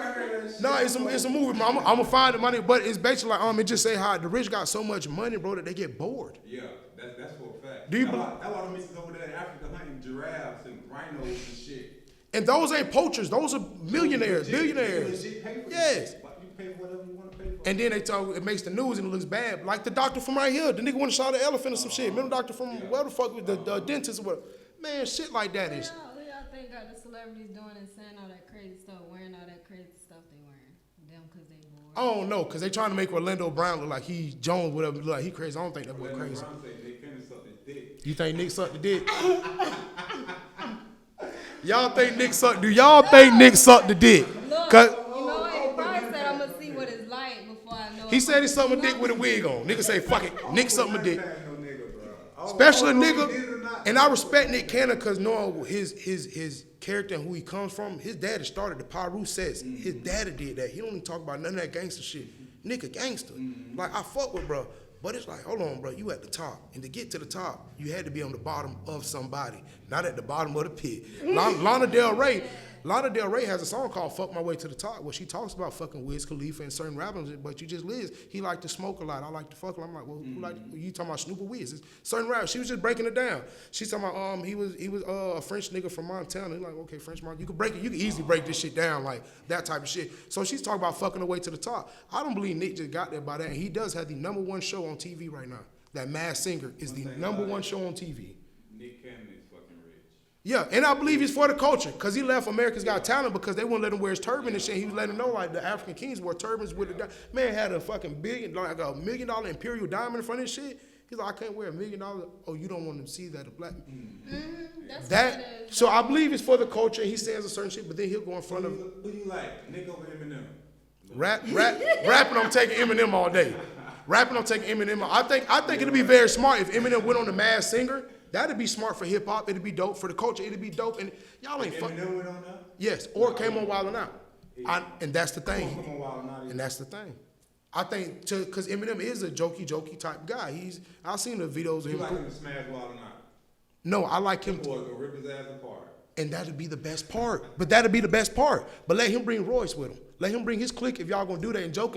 Nah, it's a movie, man. I'm gonna find the money, but it's basically like it just say how the rich got so much money, bro, that they get bored. Yeah, that's for a fact. Do you that's why them misses over there in Africa hunting giraffes and rhinos and shit. And those ain't poachers, those are millionaires, billionaires. Yes. You pay for whatever you want to pay for. And then they talk, it makes the news and it looks bad. Like the doctor from right here, the nigga went and shot an elephant or some shit. Remember the doctor from where the fuck was the dentist or whatever? Man, shit like that is. Who y'all think got the celebrities doing and saying all that crazy stuff, wearing all that crazy stuff they wearing? Them because they bored. I don't know, because they trying to make Orlando Brown look like he Jones, whatever, look like he crazy. I don't think that boy crazy. You think Nick sucked the dick? Y'all think Nick sucked? Do y'all think Nick sucked the dick? Look, you know what? He probably said I'm gonna see what it's like before I know. He said he sucked my dick with a wig on. Nigga say fuck it, Nick sucked my dick. Especially a nigga, and I respect Nick Cannon because knowing his character and who he comes from. His daddy started the Pyru sets. His daddy did that. He don't even talk about none of that gangster shit. Nick a gangster. Like I fuck with bro. But it's like, hold on, bro, you at the top. And to get to the top, you had to be on the bottom of somebody, not at the bottom of the pit. Lana Del Rey has a song called Fuck My Way to the Top where she talks about fucking Wiz Khalifa and certain rappers, but you just live. He like to smoke a lot. I like to fuck a lot. I'm like, well, who like you talking about Snoop or Wiz? It's certain rappers. She was just breaking it down. She's talking about he was a French nigga from Montana. He's like, okay, French Montana. You can break it. You can easily break this shit down like that type of shit. So she's talking about fucking her way to the top. I don't believe Nick just got there by that. And he does have the #1 show on TV right now. That Masked Singer is the #1 show on TV. Nick Cannon is fucking rich. Yeah, and I believe he's for the culture because he left America's Got Talent because they wouldn't let him wear his turban and shit. He was letting them know like the African kings wore turbans with the man had a fucking $1 million imperial diamond in front of his shit. He's like, I can't wear $1 million. Oh, you don't want them to see that a black. So I believe it's for the culture. And he says a certain shit, but then he'll go in front of. Who you like, Nick over Eminem? Rapping. I'm taking Eminem all day. Rapping, I'm taking Eminem. I think it'd be very smart if Eminem went on the Masked Singer. That'd be smart for hip hop. It'd be dope for the culture. It'd be dope. And y'all ain't fucking. Eminem went on that? Yes, or came on Wild 'N Out. And that's the thing. And that's the thing. I think because Eminem is a jokey type guy. I've seen the videos of him. You like him to smash Wild 'N Out? No, I like him. Boy, go rip his ass apart. And that'd be the best part. But that'd be the best part. But let him bring Royce with him. Let him bring his clique if y'all gonna do that and joke.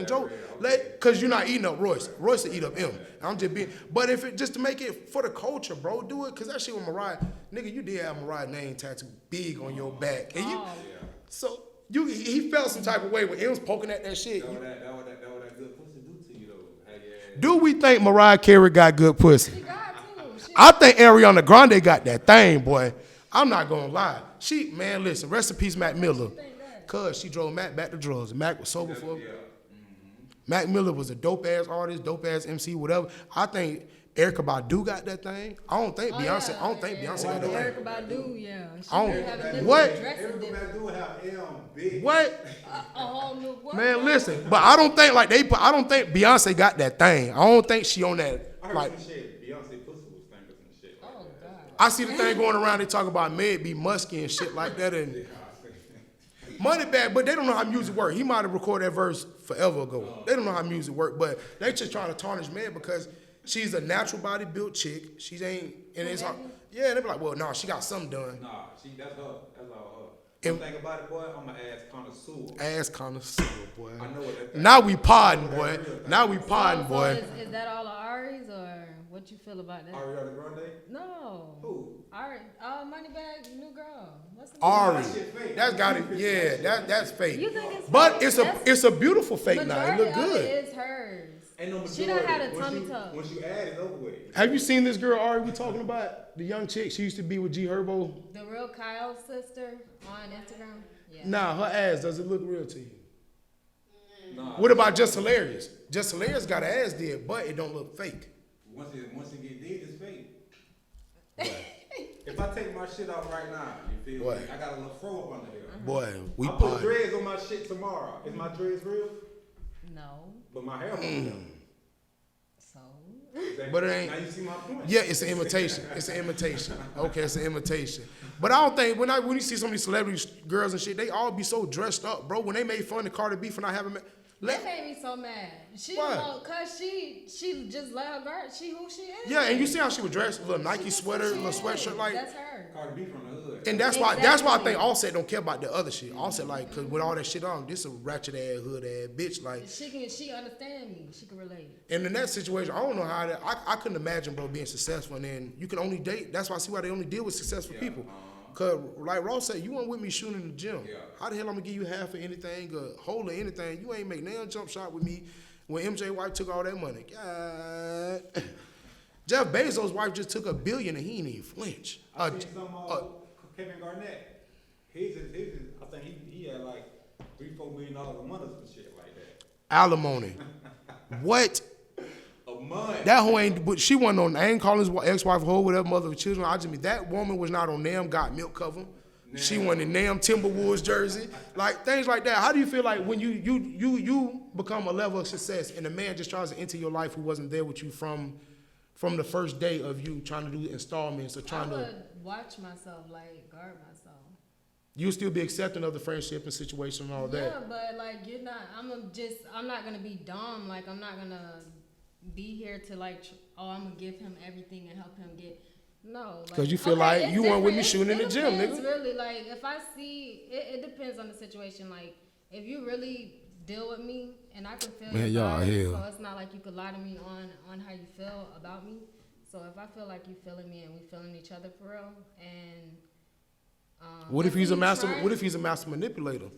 Cause you're not eating up Royce. Royce will eat up him. I'm just being. But if it just to make it for the culture, bro, do it. Cause that shit with Mariah, nigga, you did have Mariah's name tattooed big on your back, and so he felt some type of way when he was poking at that shit. That was that good pussy do to you though. Hey, do we think Mariah Carey got good pussy? She got to. I think Ariana Grande got that thing, boy. I'm not gonna lie. Man, listen, rest in peace, Mac Miller. Cause she drove Mac back to drugs. Mac was sober for her. Mac Miller was a dope ass artist, dope ass MC, whatever. I think Erykah Badu got that thing. I don't think Beyonce. Yeah. I don't think Beyonce got that thing. Erykah Badu, yeah. I don't. What? Erykah Badu have big. What? A whole new what? Man, listen. But I don't think I don't think Beyonce got that thing. I don't think she on that. I heard Like some shit. Beyonce pussy was famous and shit. Like Oh that. God. I see the thing going around. They talk about Meg be musky and shit like that and. Money bag, but they don't know how music work. He might have recorded that verse forever ago. They don't know how music work, but they just trying to tarnish Meg because she's a natural body built chick. She ain't, and it's hard. Yeah, they be like, well, no, she got something done. Nah, that's her. That's all her. One thing about it, boy, I'm an ass connoisseur. Ass connoisseur, boy. I know what that thing. Now we podding, boy. Now we podding, So boy. is that all of Ari's or what you feel about that? Ariana Grande? No. Who? Ari, Moneybag, new girl. What's the Ari, That shit fake. that's got it. Yeah, that's fake. You think it's But fake? it's a beautiful fake now. It look Majority of good. it is hers. Ain't no majority. She done had a tummy tuck. Once you add it, over with. Have you seen this girl Ari we talking about? The young chick she used to be with G Herbo. The real Kyle's sister on Instagram. Yeah. Nah, her ass does it look real to you? Nah, What about Just Hilarious? Just Hilarious got an ass did, but it don't look fake. once it get did, it's fake. If I take my shit off right now, you feel What? me? I got a little fro up under here. Boy, we I put pod. dreads on my shit tomorrow. Is my dreads real? No. But my hair real. So. But it ain't. Now you see my point. Yeah, it's an imitation. It's an imitation. Okay, it's an imitation. But I don't think when you see some of these celebrity girls and shit, they all be so dressed up, bro. When they made fun of Cardi B for not having. That made me so mad. She Why? cause she just let her guard. She who she is. Yeah, and you see how she was dressed, a little Nike She sweater, just a who little she sweatshirt, is. like. That's her. Cardi B from the hood. And that's why I think Exactly. Offset don't care about the other shit. Offset like, cause with all that shit on, this a ratchet ass hood ass bitch. Like, She understand me. She can relate. and in that situation, I don't know how that. I couldn't imagine, bro, being successful. And then you can only date. That's why I see why they only deal with successful people. Cause like Ross said, you weren't with me shooting in the gym. Yeah. How the hell I'm gonna give you half of anything, a whole of anything? You ain't make nail jump shot with me when MJ wife took all that money. God. Jeff Bezos' wife just took $1 billion and he didn't even flinch. I seen some Kevin Garnett. His I think he had like $3-4 million a month or some shit like that. Alimony. What? A month. That hoe ain't, but she wasn't on, I ain't calling his ex-wife hoe, whatever, mother of children. I just mean, that woman was not on Nam Got Milk cover. She wasn't in Nam Timberwolves jersey. Like, things like that. How do you feel like when you become a level of success and a man just tries to enter your life who wasn't there with you from the first day of you trying to do installments or trying I would to, watch myself, like guard myself. you still be accepting of the friendship and situation and all that. Yeah, but like you're not. I'm not gonna be dumb. Like I'm not gonna be here to like. I'm gonna give him everything and help him get. No, like, Because you feel like it's you weren't with me different. shooting in the gym, It's nigga. really like if I see it depends on the situation. Like if you really deal with me and I can feel Man, your y'all vibes, hell. so it's not like you could lie to me on how you feel about me. So if I feel like you feeling me and we feeling each other for real, and What if he's a you master? trying- What if he's a master manipulator?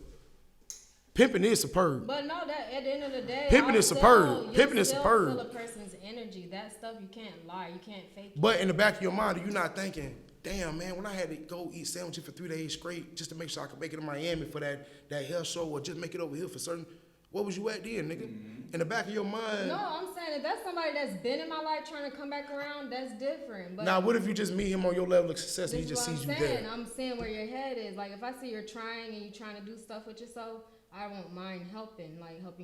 Pimping is superb. But no, that at the end of the day, Pimping I'll is still- superb. you'll Pimping is still superb. Feel a person's energy. That stuff you can't lie. You can't fake it. But in the back of your mind, are you not thinking, damn, man, when I had to go eat sandwiches for 3 days straight just to make sure I could make it to Miami for that hair show or just make it over here for certain, what was you at then, nigga? In the back of your mind. No, I'm saying if that's somebody that's been in my life trying to come back around, that's different. But Now, what if you just meet him on your level of success and this he is just what sees I'm you saying. there? I'm saying where your head is. Like if I see you're trying and you're trying to do stuff with yourself, I won't mind helping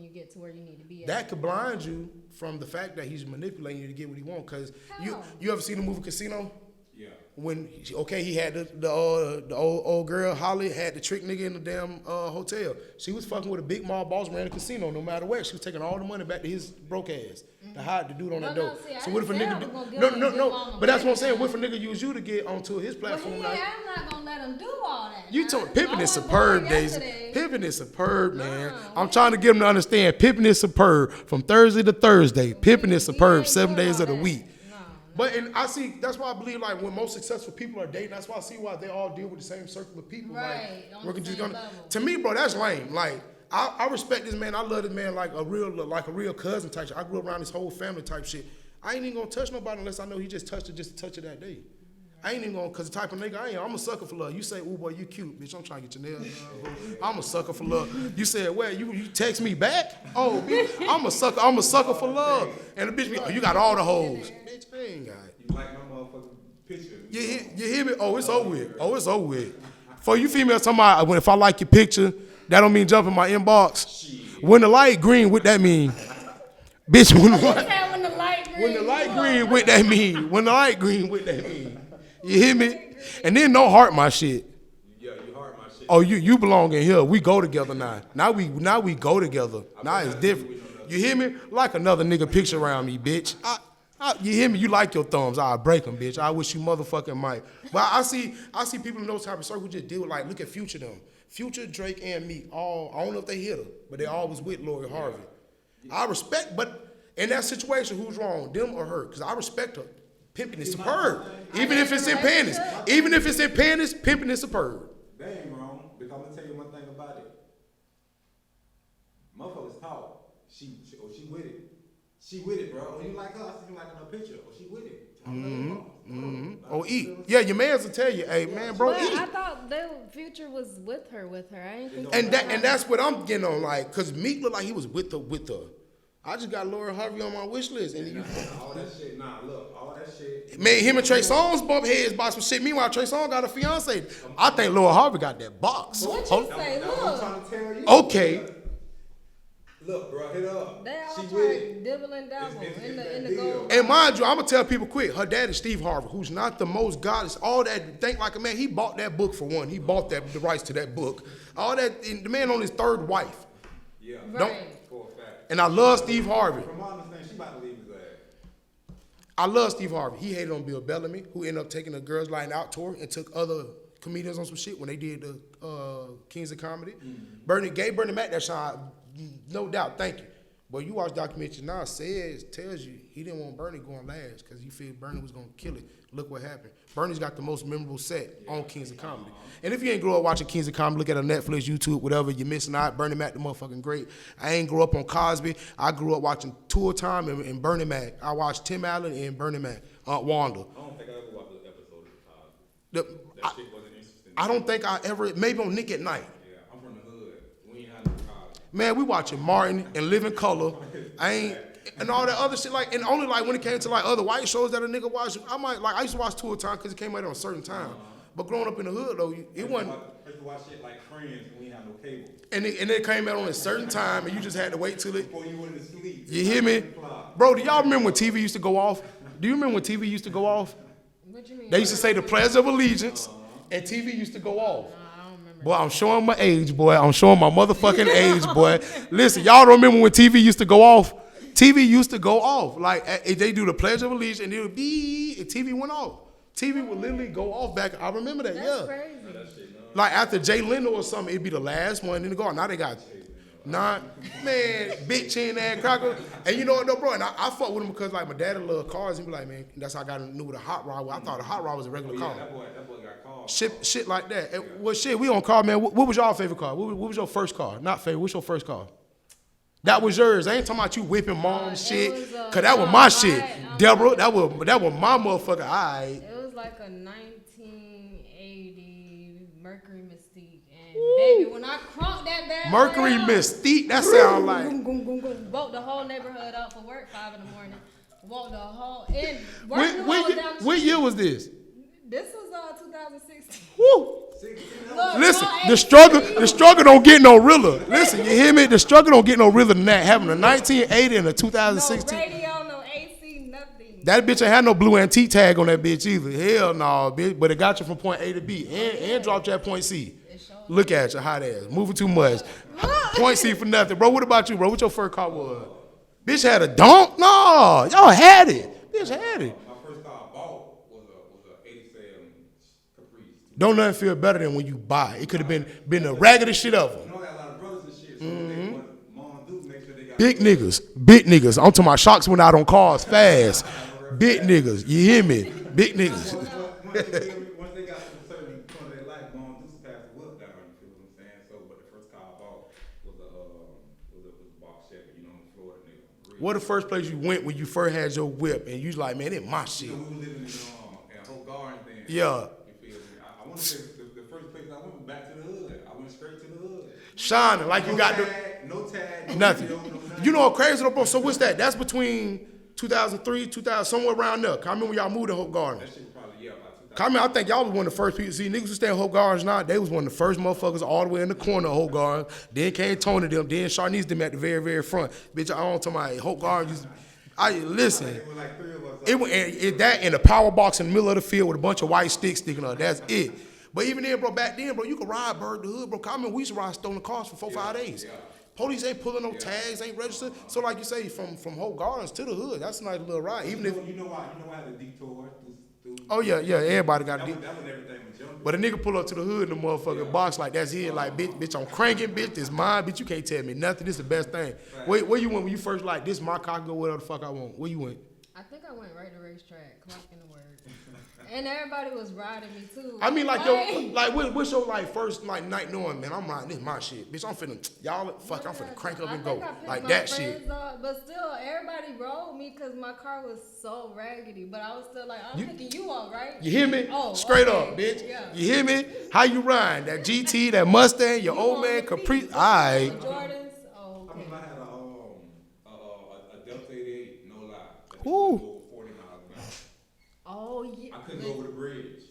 you get to where you need to be at. That could blind you from the fact that he's manipulating you to get what he wants. Because How? you ever seen the movie Casino? Yeah. When he had the old girl Holly had the trick nigga in the damn hotel. She was fucking with a big mall boss, ran a casino no matter what. She was taking all the money back to his broke ass to hide the dude on that No, door. see, I So what if a didn't say I nigga? was gonna No, give no, him no. long But that's what I'm break. saying. What if a nigga use you to get onto his But platform? he, Like, I'm not gonna let him do all that. you now. told Pippin I is was superb, born Daisy. yesterday. Pippin is superb, man. No, I'm we- trying to get him to understand. Pippin is superb from Thursday to Thursday. Pippin is We superb ain't 7 doing days all of the that. week. No. But and I see that's why I believe like when most successful people are dating, that's why I see why they all deal with the same circle of people. Right, Like on we're the just same gonna. level. To me, bro, that's lame. Like I respect this man. I love this man like a real cousin type shit. I grew up around his whole family type shit. I ain't even gonna touch nobody unless I know he just touched it just to touch it that day. I ain't even gonna, cause the type of nigga I am, I'm a sucker for love. You say, ooh boy, you cute, bitch, I'm trying to get your nails done. I'm a sucker for love. You said, well, you text me back? Oh, bitch, I'm a sucker for love. And the bitch be, oh, you got all the hoes. Bitch, I ain't got it. You like my motherfucking picture. You hear me? Oh, it's over with. Oh, it's over with. For you females talking about, if I like your picture, that don't mean jump in my inbox. When the light green, what that mean? Bitch, when the light, When the light green. when the light green, what that mean? When the light green, what that mean? You hear me? And then don't heart my shit. Yeah, you heart my shit. Oh, you belong in here. We go together now. Now we go together. Now it's different. You hear me? Like another nigga picture around me, bitch. You hear me? You like your thumbs. I'll break them, bitch. I wish you motherfucking might. But I see people in those type of circles who just deal with, like, look at Future them. Future, Drake, and me, all, I don't know if they hit her, but they always with Lori Harvey. I respect, but in that situation, who's wrong, them or her? Because I respect her. Pimping is superb. Even if it's in panties. Even if it's in panties, pimping is superb. They ain't wrong, because I'm gonna tell you one thing about it. Motherfuckers talk. She with it. She with it, bro. When you like her, I see you like on her picture. Oh, she with it. Oh, eat. Yeah, your mans will tell you, hey, man, bro, But eat. I thought the Future was with her. I ain't think. And that's what I'm getting on, like, cause Meek looked like he was with her. I just got Laura Harvey on my wish list, and All that shit, all that shit. man, him and Trey Songz bump heads by some shit. Meanwhile, Trey Songz got a fiance. I think Laura Harvey got that box. What you say? That's what I'm Look, trying to tell you. Okay. Look, bro, hit up. they all She with try it. dibble and dabble It's in that the deal. gold. And mind you, I'm gonna tell people quick. Her dad is Steve Harvey, who's not the most godless. All that think like a man. He bought that book for one. He bought the rights to that book. All that. The man on his third wife. Yeah. Right. For a fact. And I love Steve Harvey. From my understanding, she about to leave his ass. I love Steve Harvey. He hated on Bill Bellamy, who ended up taking the Girls Line Out tour and took other comedians on some shit when they did the Kings of Comedy. Bernie Mac that shot, no doubt. Thank you. But you watch documentary now, tells you he didn't want Bernie going last because he figured Bernie was gonna kill it. Look what happened. Bernie's got the most memorable set on Kings of Comedy. And if you ain't grow up watching Kings of Comedy, look at a Netflix, YouTube, whatever, you're missing out. Bernie Mac, the motherfucking great. I ain't grew up on Cosby. I grew up watching Tour Time and Bernie Mac. I watched Tim Allen and Bernie Mac, Aunt Wanda. I don't think I ever watched an episode of The- that shit wasn't interesting. I don't think I ever, maybe on Nick at Night. Yeah, I'm from the hood. We ain't had no college. Man, we watching Martin and Living Color. And all that other shit, like, and only like when it came to like other white shows that a nigga watched, I used to watch Tour Time because it came out on a certain time. But growing up in the hood though, it wasn't. I used to watch shit like Friends when we had no cable. And it came out on a certain time, and you just had to wait till it. Before you went to sleep. You hear me, bro? Do y'all remember when TV used to go off? Do you remember when TV used to go off? What you mean? They used to say the Pledge of Allegiance, and TV used to go off. I don't remember. Boy, I'm showing my age, boy. I'm showing my motherfucking age, boy. Listen, y'all don't remember when TV used to go off? TV used to go off. Like, they do the Pledge of Allegiance, and it would be, and TV went off. TV would literally go off back. I remember that, That's yeah. crazy. Like, after Jay Leno or something, it'd be the last one, then to go out. Now they got man, bitch chin ass cracker. And you know what, though, bro? And I fuck with him because, like, my daddy loved cars. He'd be like, man, that's how I knew what a hot rod was. I thought a hot rod was a regular car. That boy got called. Shit like that. And, well, shit, we on car, man. What was y'all favorite car? What was your first car? Not favorite. What's your first car? That was yours. I ain't talking about you whipping mom's shit. was, Cause that was my shit. alright, Deborah, that was my motherfucker. Alright. It was like a 1980 Mercury Mystique, and baby, when I crunked that bad Mercury boy up, Mystique. That sound like woke the whole neighborhood up for work 5 in the morning. Woke the whole and work the whole down the what street. year was this? This was 2016. Woo. Look, Listen, y'all the ain't struggle don't get no realer. Listen, you hear me? The struggle don't get no realer than that. Having a 1980 and a no 2016. radio, no AC, nothing. That bitch ain't had no blue antique tag on that bitch either. Hell no, bitch. But it got you from point A to B and dropped you at point C. Look at you, hot ass. Moving too much. Point C for nothing. Bro, what about you, bro? What your first car was? Bitch had a donk? No, y'all had it. Bitch had it. My first car I bought was a 87 Caprice. Don't nothing feel better than when you buy. It could have been the raggedest shit ever. You know, I got a lot of brothers and shit, so they want mom do make sure they got Big niggas. I'm talking about shocks went out on cars fast. Big niggas. You hear me? Big niggas. Once they got to a certain point of their life, mom do passed the whip down. You feel what I'm saying? So, but the first car I bought was a box Chevy, you know, in Florida, nigga. What the first place you went when you first had your whip and you was like, man, it my shit. You know, we were living in Hope Garden then. Yeah. You feel me? I want to say the first place I went was back to the hood. I went straight to the hood. Shining like you got No tag, no nothing. video, no nothing. You know what crazy though, bro? So what's that? That's between 2003, 2000, somewhere around there. I remember when y'all moved to Hope Gardens. That shit was probably, about 2000. I think y'all was one of the first people. See, niggas who stay in Hope Gardens now, they was one of the first motherfuckers all the way in the corner of Hope Gardens. Then came Tony them, then Sharnice them at the very, very front. Bitch, I don't talk about Hope Gardens. Listen. It was like 3 of us. It was that in the power box in the middle of the field with a bunch of white sticks sticking up. That's it. But even then, bro, back then, bro, you could ride Bird the Hood, bro. I mean, we used to ride stolen cars for 4-5 days. Police ain't pulling no tags, ain't registered. So like you say, from Hope Gardens to the hood, that's a nice little ride. Even if You know why I had a detour through oh yeah, everybody got that a was everything with jungle. But a nigga pull up to the hood in the motherfucking box like that's it, like bitch, I'm cranking, bitch, this mine, bitch, you can't tell me nothing. This the best thing. Where you went when you first like this my car, go whatever the fuck I want. Where you went? I think I went right to racetrack, clocking the word. And everybody was riding me too. I mean, what's your like first like night knowing, man? I'm riding this my shit, bitch. I'm finna I'm finna crank up and go like that shit. Up, but still, everybody rode me because my car was so raggedy. But I was still like, I'm picking you up, right? You hear me? Oh, straight okay. up, bitch. Yeah. You hear me? How you ride? That GT, that Mustang, your old man Caprice. Alright. Jordans. Oh, okay. I remember I had a Delta 88, no lie. That Ooh. over 40 miles an hour. Oh yeah. I couldn't go over the bridge.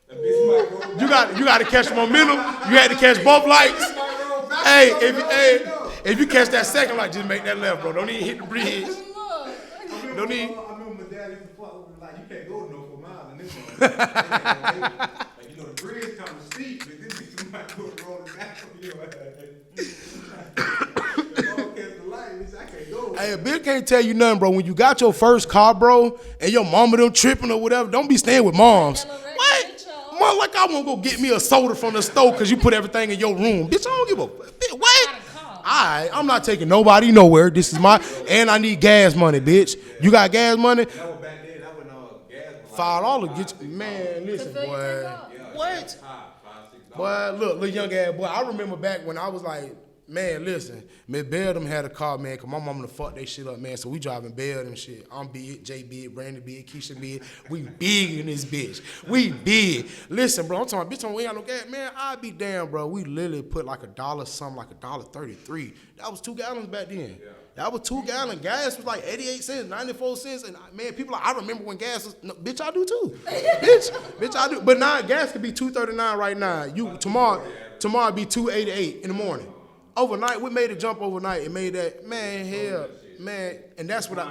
That bitch might roll back. You got to catch momentum. You had to catch both lights. Hey, if you catch that second light, just make that left, bro. Don't even hit the bridge. Don't even. I remember my dad used to fuck with me like, you can't go no 4 miles in this one. Like, you know, the bridge kind of steep, but this bitch might go rolling back on your ass. Hey, a bitch can't tell you nothing, bro. When you got your first car, bro, and your mama them tripping or whatever, don't be staying with moms. What? Mom, like I won't go get me a soda from the store because you put everything in your room. Bitch, I don't give a bitch. What? Alright, I'm not taking nobody nowhere. This is and I need gas money, bitch. You got gas money? That was back then. That was gas. $5 get you, man. Listen, boy. What? Boy, look, little young ass boy. I remember back when I was like, man, listen, Miss Beldum had a car, man, because my mama done fucked that shit up, man. So we driving Beld and shit. I'm big, Jay big, Brandon big, Keisha big. We big in this bitch. We big. Listen, bro, I'm talking, bitch, we ain't got no gas. Man, I be damn, bro. We literally put like $1 something, like $1.33. That was 2 gallons back then. Yeah. That was 2 gallons. Gas was like 88 cents, 94 cents. And man, people like, I remember when gas was, no, bitch, I do too. bitch, I do. But now gas could be $2.39 right now. Tomorrow be $2.88 in the morning. Overnight, we made a jump overnight. It made that, man, hell, man. And that's what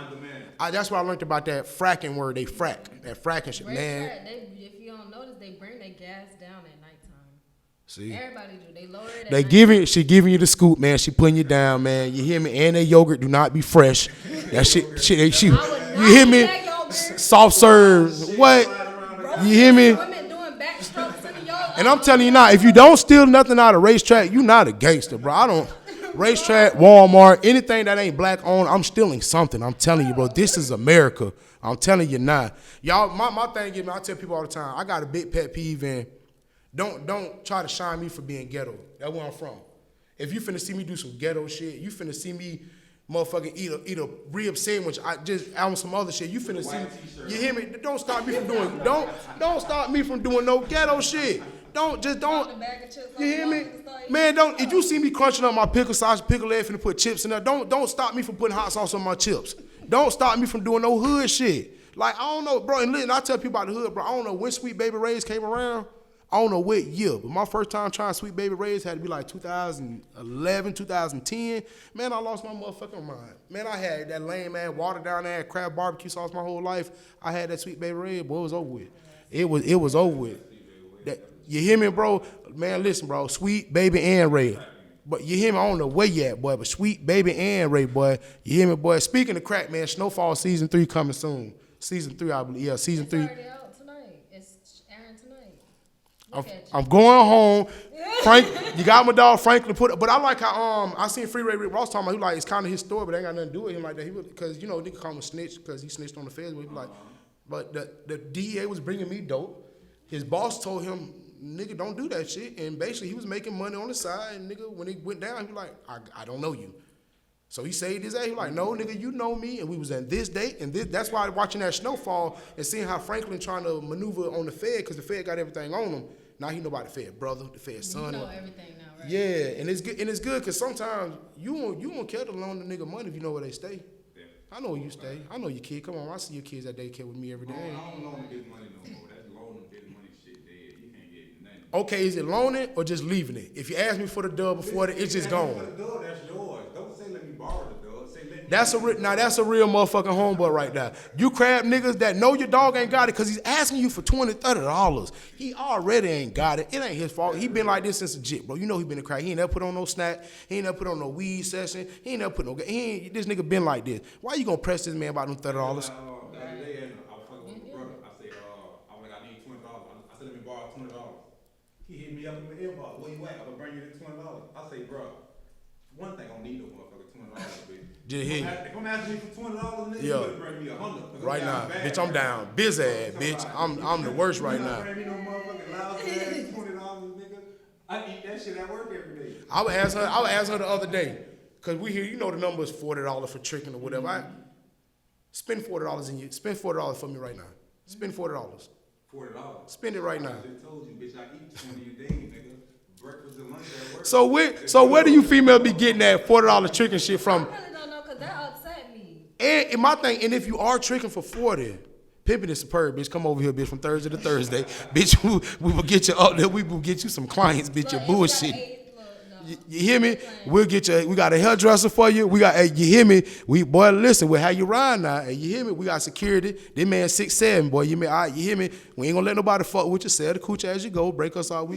that's what I learned about that fracking word. They frack. That fracking shit, man. If you don't notice, they bring their gas down at nighttime. See? Everybody do. They lower it at night. She giving you the scoop, man. She putting you down, man. You hear me? And that yogurt do not be fresh. That shit, you hear me? Soft serve. What? You hear me? And I'm telling you now, if you don't steal nothing out of racetrack, you not a gangster, bro. I don't. Racetrack, Walmart, anything that ain't black owned, I'm stealing something. I'm telling you, bro. This is America. I'm telling you now. Y'all, my thing is, I tell people all the time, I got a big pet peeve in, don't try to shine me for being ghetto. That's where I'm from. If you finna see me do some ghetto shit, you finna see me motherfucking eat a rib sandwich. I want some other shit. You finna see me. You hear me? Don't stop me from doing. Don't stop me from doing no ghetto shit. Don't. You hear me? Man, don't. If you see me crunching up my pickle sauce, pickle egg, finna put chips in there. Don't stop me from putting hot sauce on my chips. Don't stop me from doing no hood shit. Like I don't know, bro. And listen, I tell people about the hood, bro. I don't know when Sweet Baby Ray's came around. I don't know what year, but my first time trying Sweet Baby Ray's had to be like 2011, 2010. Man, I lost my motherfucking mind. Man, I had that lame ass watered down there crab barbecue sauce my whole life. I had that Sweet Baby Ray, boy, it was over with. It was over with. You hear me, bro? Man, listen, bro. Sweet Baby and Ray. But you hear me? I don't know where you at, boy, but Sweet Baby and Ray, boy. You hear me, boy? Speaking of crack, man, Snowfall Season 3 coming soon. Season 3, I believe. Yeah, Season 3. It's already out tonight. It's airing tonight. I'm going home. Frank, you got my dog Franklin but I like how I seen Free Ray Rick Ross talking about, he like, it's kind of his story, but ain't got nothing to do with him like that. He because, you know, nigga call him a snitch because he snitched on the feds. But he like, but the DEA was bringing me dope. His boss told him, nigga, don't do that shit. And basically, he was making money on the side. And nigga, when he went down, he was like, I don't know you. So he saved his ass. He was like, no, nigga, you know me. And we was at this date. And that's why watching that Snowfall and seeing how Franklin trying to maneuver on the Fed, because the Fed got everything on him. Now he know about the Fed brother, the Fed son. You know everything now, right? Yeah, and it's good because sometimes you won't care to loan the nigga money if you know where they stay. Yeah. I know where you stay. I know your kid. Come on, I see your kids at daycare with me every day. I don't loan niggas money no more. That's loaning niggas money shit dead. You can't get nothing. Okay, is it loaning or just leaving it? If you ask me for the dub before it's just gone. For the dub, that's yours. Don't say let me borrow the dub. Say let me. That's a real motherfucking homeboy right there. You crab niggas that know your dog ain't got it because he's asking you for $20, $30. He already ain't got it. It ain't his fault. He been like this since a jit, bro. You know he been a crack. He ain't never put on no snack. He ain't never put on no weed session. He ain't never put no. This nigga been like this. Why you gonna press this man about them $30? The other day, I was fucking with my brother. I said, I was like, I need $20. I said, let me borrow $20. He hit me up in my inbox. Where you at? I'm gonna bring you the $20. I say, bro, one thing, I don't need no motherfucker $20, bitch. Just hit. If I'm asking you for $20, nigga, Yeah. you better bring me $100. Right now, bitch, I'm down. Busy ass, bitch. I'm the worst right now. You not bring me no motherfucking loud ass $20, nigga. I eat that shit at work every day. I would ask her the other day, cause we hear, you know, the number is $40 for tricking or whatever. I spend $40 in you. Spend $40 for me right now. Spend $40. $40. Spend it right now. I just told you, bitch, I eat 20 a day, nigga. Breakfast and lunch at work. So where do you female be getting that $40 tricking shit from? I really don't know, cause that upset me. And my thing, and if you are tricking for 40, pimping is superb, bitch. Come over here, bitch, from Thursday to Thursday. Bitch, we will get you up there. We will get you some clients, bitch, your bullshit. You hear me? We'll get you. We got a hairdresser for you. We got. Hey, you hear me? Boy, listen. We'll have you ride now. Hey, you hear me? We got security. This man 6'7", boy. You mean? All right, you hear me? We ain't gonna let nobody fuck with you. Sell the coochie as you go. Break us all.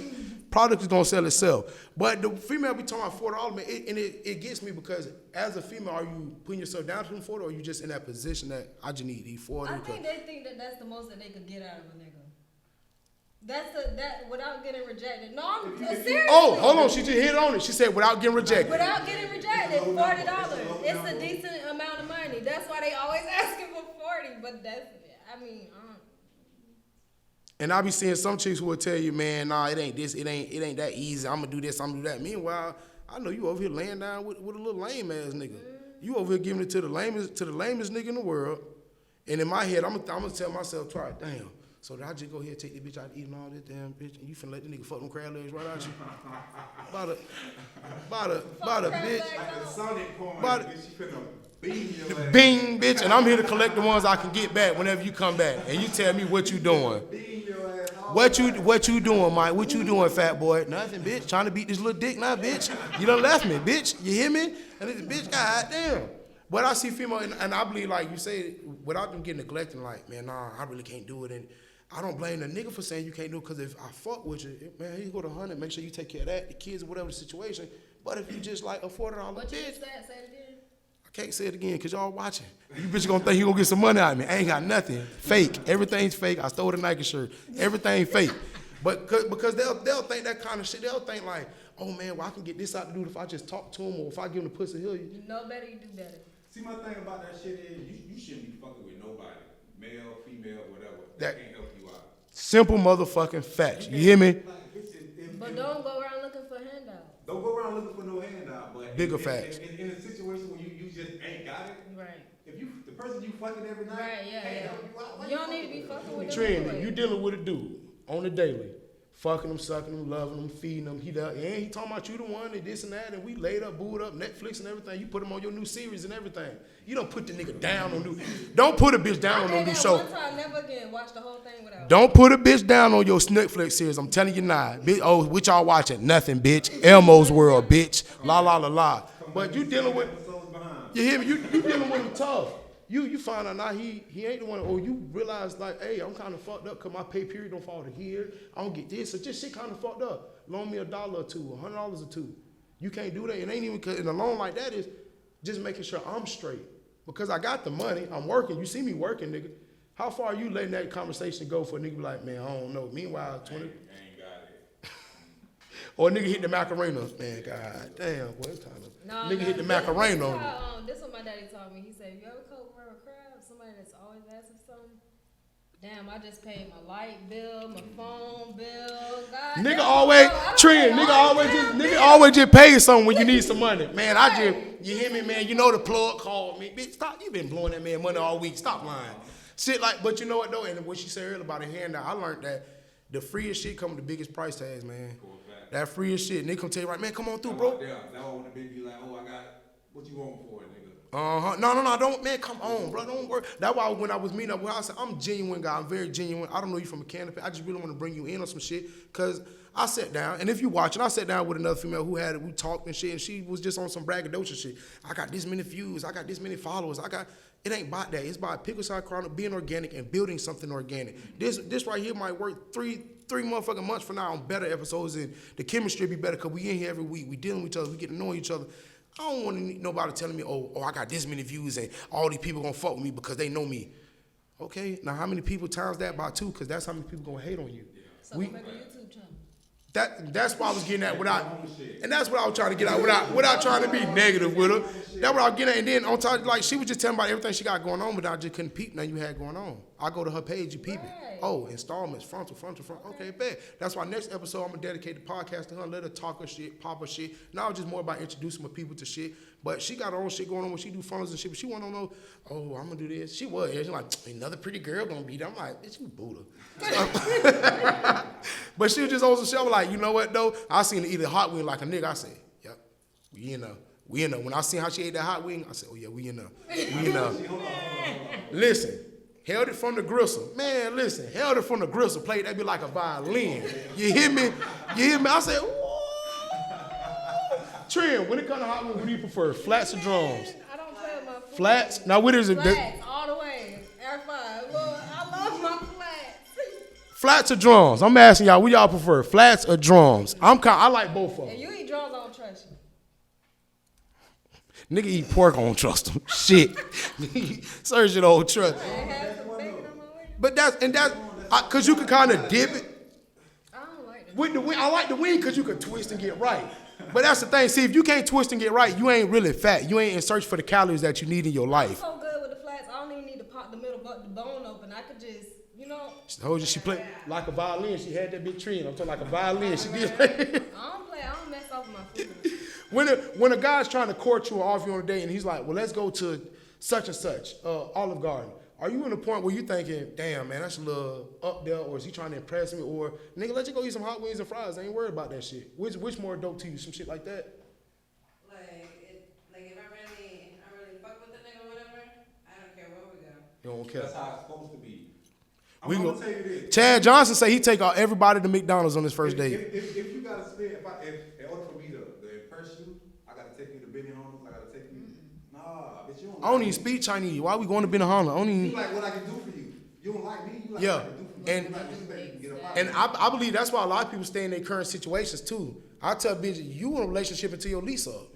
Product is gonna sell itself. But the female be talking about $40, man, it gets me because as a female, are you putting yourself down to them 40, or are you just in that position that I just need these 40? I think they think that that's the most that they could get out of a nigga. That without getting rejected. No, I'm seriously. Oh, hold on. She just hit on it. She said without getting rejected. Without getting rejected, $40. It's a decent amount of money. That's why they always asking for 40. But that's, I mean, And I be seeing some chicks who will tell you, man, nah, it ain't this, it ain't that easy. I'm gonna do this, I'm gonna do that. Meanwhile, I know you over here laying down with a little lame ass nigga. You over here giving it to the lamest nigga in the world. And in my head, I'm gonna tell myself, try it, damn. So did I just go ahead and take this bitch out eating all this damn bitch, and you finna let this nigga fuck them crab legs right out you? About a bitch. Like a Sonic porn, bitch, she finna beam your ass. Bing, bitch, and I'm here to collect the ones I can get back whenever you come back. And you tell me what you doing. Beam your ass. What you doing, Mike? What you doing, fat boy? Nothing, bitch. Trying to beat this little dick now, bitch. You done left me, bitch. You hear me? And this bitch, goddamn. But I see female, and I believe, like you say, without them getting neglected, like, man, nah, I really can't do it. And I don't blame the nigga for saying you can't do it, because if I fuck with you, man, you go to 100, make sure you take care of that, the kids, or whatever the situation. But if you just like a $40 what you bitch, just said, say it again. I can't say it again because y'all watching. You bitch gonna think you gonna get some money out of me. I ain't got nothing. Fake. Everything's fake. I stole the Nike shirt. Everything fake. But because they'll think that kind of shit. They'll think like, oh man, well I can get this out to do if I just talk to him, or if I give him the pussy hill. You know better, you do better. See, my thing about that shit is you shouldn't be fucking with nobody, male, female, whatever. That can't help you out. simple motherfucking facts. You hear me? Like, But don't go around looking for handouts. Don't go around looking for no handout. But Bigger facts. In a situation where you just ain't got it, Right. if the person you fucking every night, Right, yeah, can't yeah. help you out, why You don't need to be fucking with them Trini, anyway. you dealing with a dude on the daily. Fucking him, sucking him, loving him, feeding him. He talking about you the one and this and that, and we laid up, booed up, Netflix and everything. You put him on your new series and everything. You don't put the nigga down on new. Don't put a bitch down on no I did new that show. one time, never again. Watch the whole thing without. Don't put a bitch down on your Netflix series. I'm telling you now. Bitch, oh, what y'all watching? Nothing, bitch. Elmo's World, bitch. La la la la. But you dealing with. You hear me? You dealing with him tough. You find out now he ain't the one, or you realize like, hey, I'm kind of fucked up because my pay period don't fall to here. I don't get this. So just shit kind of fucked up. Loan me $1 or $2, $100 or $2. You can't do that. It ain't even, cause, and a loan like that is just making sure I'm straight. Because I got the money, I'm working. You see me working, nigga. How far are you letting that conversation go for a nigga be like, man, I don't know. Meanwhile, 20. I ain't got it. Or a nigga hit the Macarena. Man, god damn, boy, it's kind of. Nigga hit the Macarena on you. This is what my daddy taught me. He said, if you ever come around a crowd, somebody that's always asking for something, damn, I just paid my light bill, my phone bill. God, Nigga damn, always, bro, I don't Trent, pay nigga all always damn just, bills. nigga always just pay something when you need some money. Man, I just, you hear me, man? You know the plug called me. Bitch, stop, you been blowing that man money all week. Stop lying. Shit like, but you know what though? And what she said earlier about a handout, I learned that the freest shit come with the biggest price tags, man. That freest shit. Nigga come tell you right, man, come on through, bro. Yeah, that one when the bitch be like, oh, I got, what you want for it, nigga? No, don't, man, come on, bro, don't worry. That's why when I was meeting up with her, I said, I'm a genuine guy, I'm very genuine. I don't know you from a canopy. I just really want to bring you in on some shit, because I sat down, and if you watching, I sat down with another female who we talked and shit, and she was just on some braggadocious shit. I got this many views, I got this many followers, it ain't about that. It's about Pickled Chronicles being organic and building something organic. This right here might work three motherfucking months from now on better episodes, and the chemistry be better because we in here every week, we dealing with each other, we get to know each other. I don't want nobody telling me, oh, I got this many views and all these people gonna fuck with me because they know me. Okay, now how many people times that by 2? Because that's how many people gonna hate on you. So we make a YouTube channel. That's what I was getting at and that's what I was trying to get at without trying to be negative with her. That's what I was getting at. And then on top, like she was just telling about everything she got going on, but I just couldn't peep nothing you had going on. I go to her page, you peep it. Right. Oh, installments, frontal. Okay, bet. That's why next episode I'm gonna dedicate the podcast to her, let her talk her shit, pop her shit. Now it's just more about introducing my people to shit. But she got her own shit going on when she do funnels and shit. But she wanna know, oh, I'm gonna do this. She was. She's like, another pretty girl gonna be there. I'm like, bitch, you Buddha. But she was just on some shit. I was like, you know what though? I seen her eat a hot wing like a nigga. I said, yep, we in there. When I seen how she ate that hot wing, I said, oh yeah, we in there. Listen, held it from the gristle. Man, listen, held it from the gristle. Played that be like a violin. You hear me? I said, Trim, when it comes to hot wing, what do you prefer, flats or drums? I don't play with my food. Flats? Now what is it? Flats, all the way. Air 5. Well, I love my flats. Flats or drums? I'm asking y'all, what y'all prefer, flats or drums? I like both of them. If you eat drums, I don't trust you. Nigga eat pork, I don't trust him. Shit. Serge, you don't trust. But cause you can kind of dip it. I don't like that. With the wing, I like the wing because you can twist and get right. But that's the thing. See, if you can't twist and get right, you ain't really fat. You ain't in search for the calories that you need in your I'm life. so good with the flats. I don't even need to pop the middle the bone open. I could just, She told you she played like a violin. She had that big tree. I'm talking like a violin. She did. I don't mess up with my food. When a guy's trying to court you or offer you on a date and he's like, well, let's go to such and such, Olive Garden. Are you in a point where you thinking, damn, man, that's a little up there, or is he trying to impress me? Or, nigga, let's just go eat some hot wings and fries. I ain't worried about that shit. Which more dope to you? Some shit like that? Like if I really fuck with the nigga or whatever, I don't care where we go. You don't care. That's how it's supposed to be. We I'm go. gonna tell you this. Chad Johnson say he take out everybody to McDonald's on his first date. If you gotta spend, in order for me to impress you, I gotta take you to Benny Hanna's. I gotta take you. Nah, bitch, you don't. I don't even speak Chinese. Why we going to Benihana? I don't even. You like what I can do for you. You don't like me. You like Yeah. what I can do for you. And- You like what you can get up out And of I believe that's why a lot of people stay in their current situations too. I tell bitches, you in a relationship until your lease up.